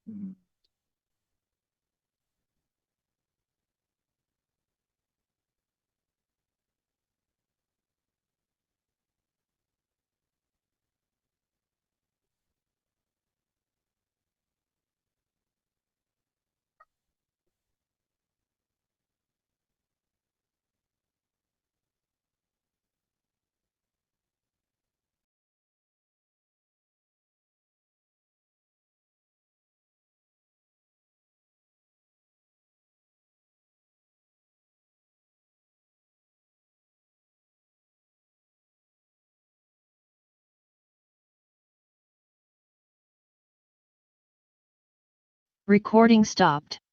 S10: ம்.
S12: Recording stopped.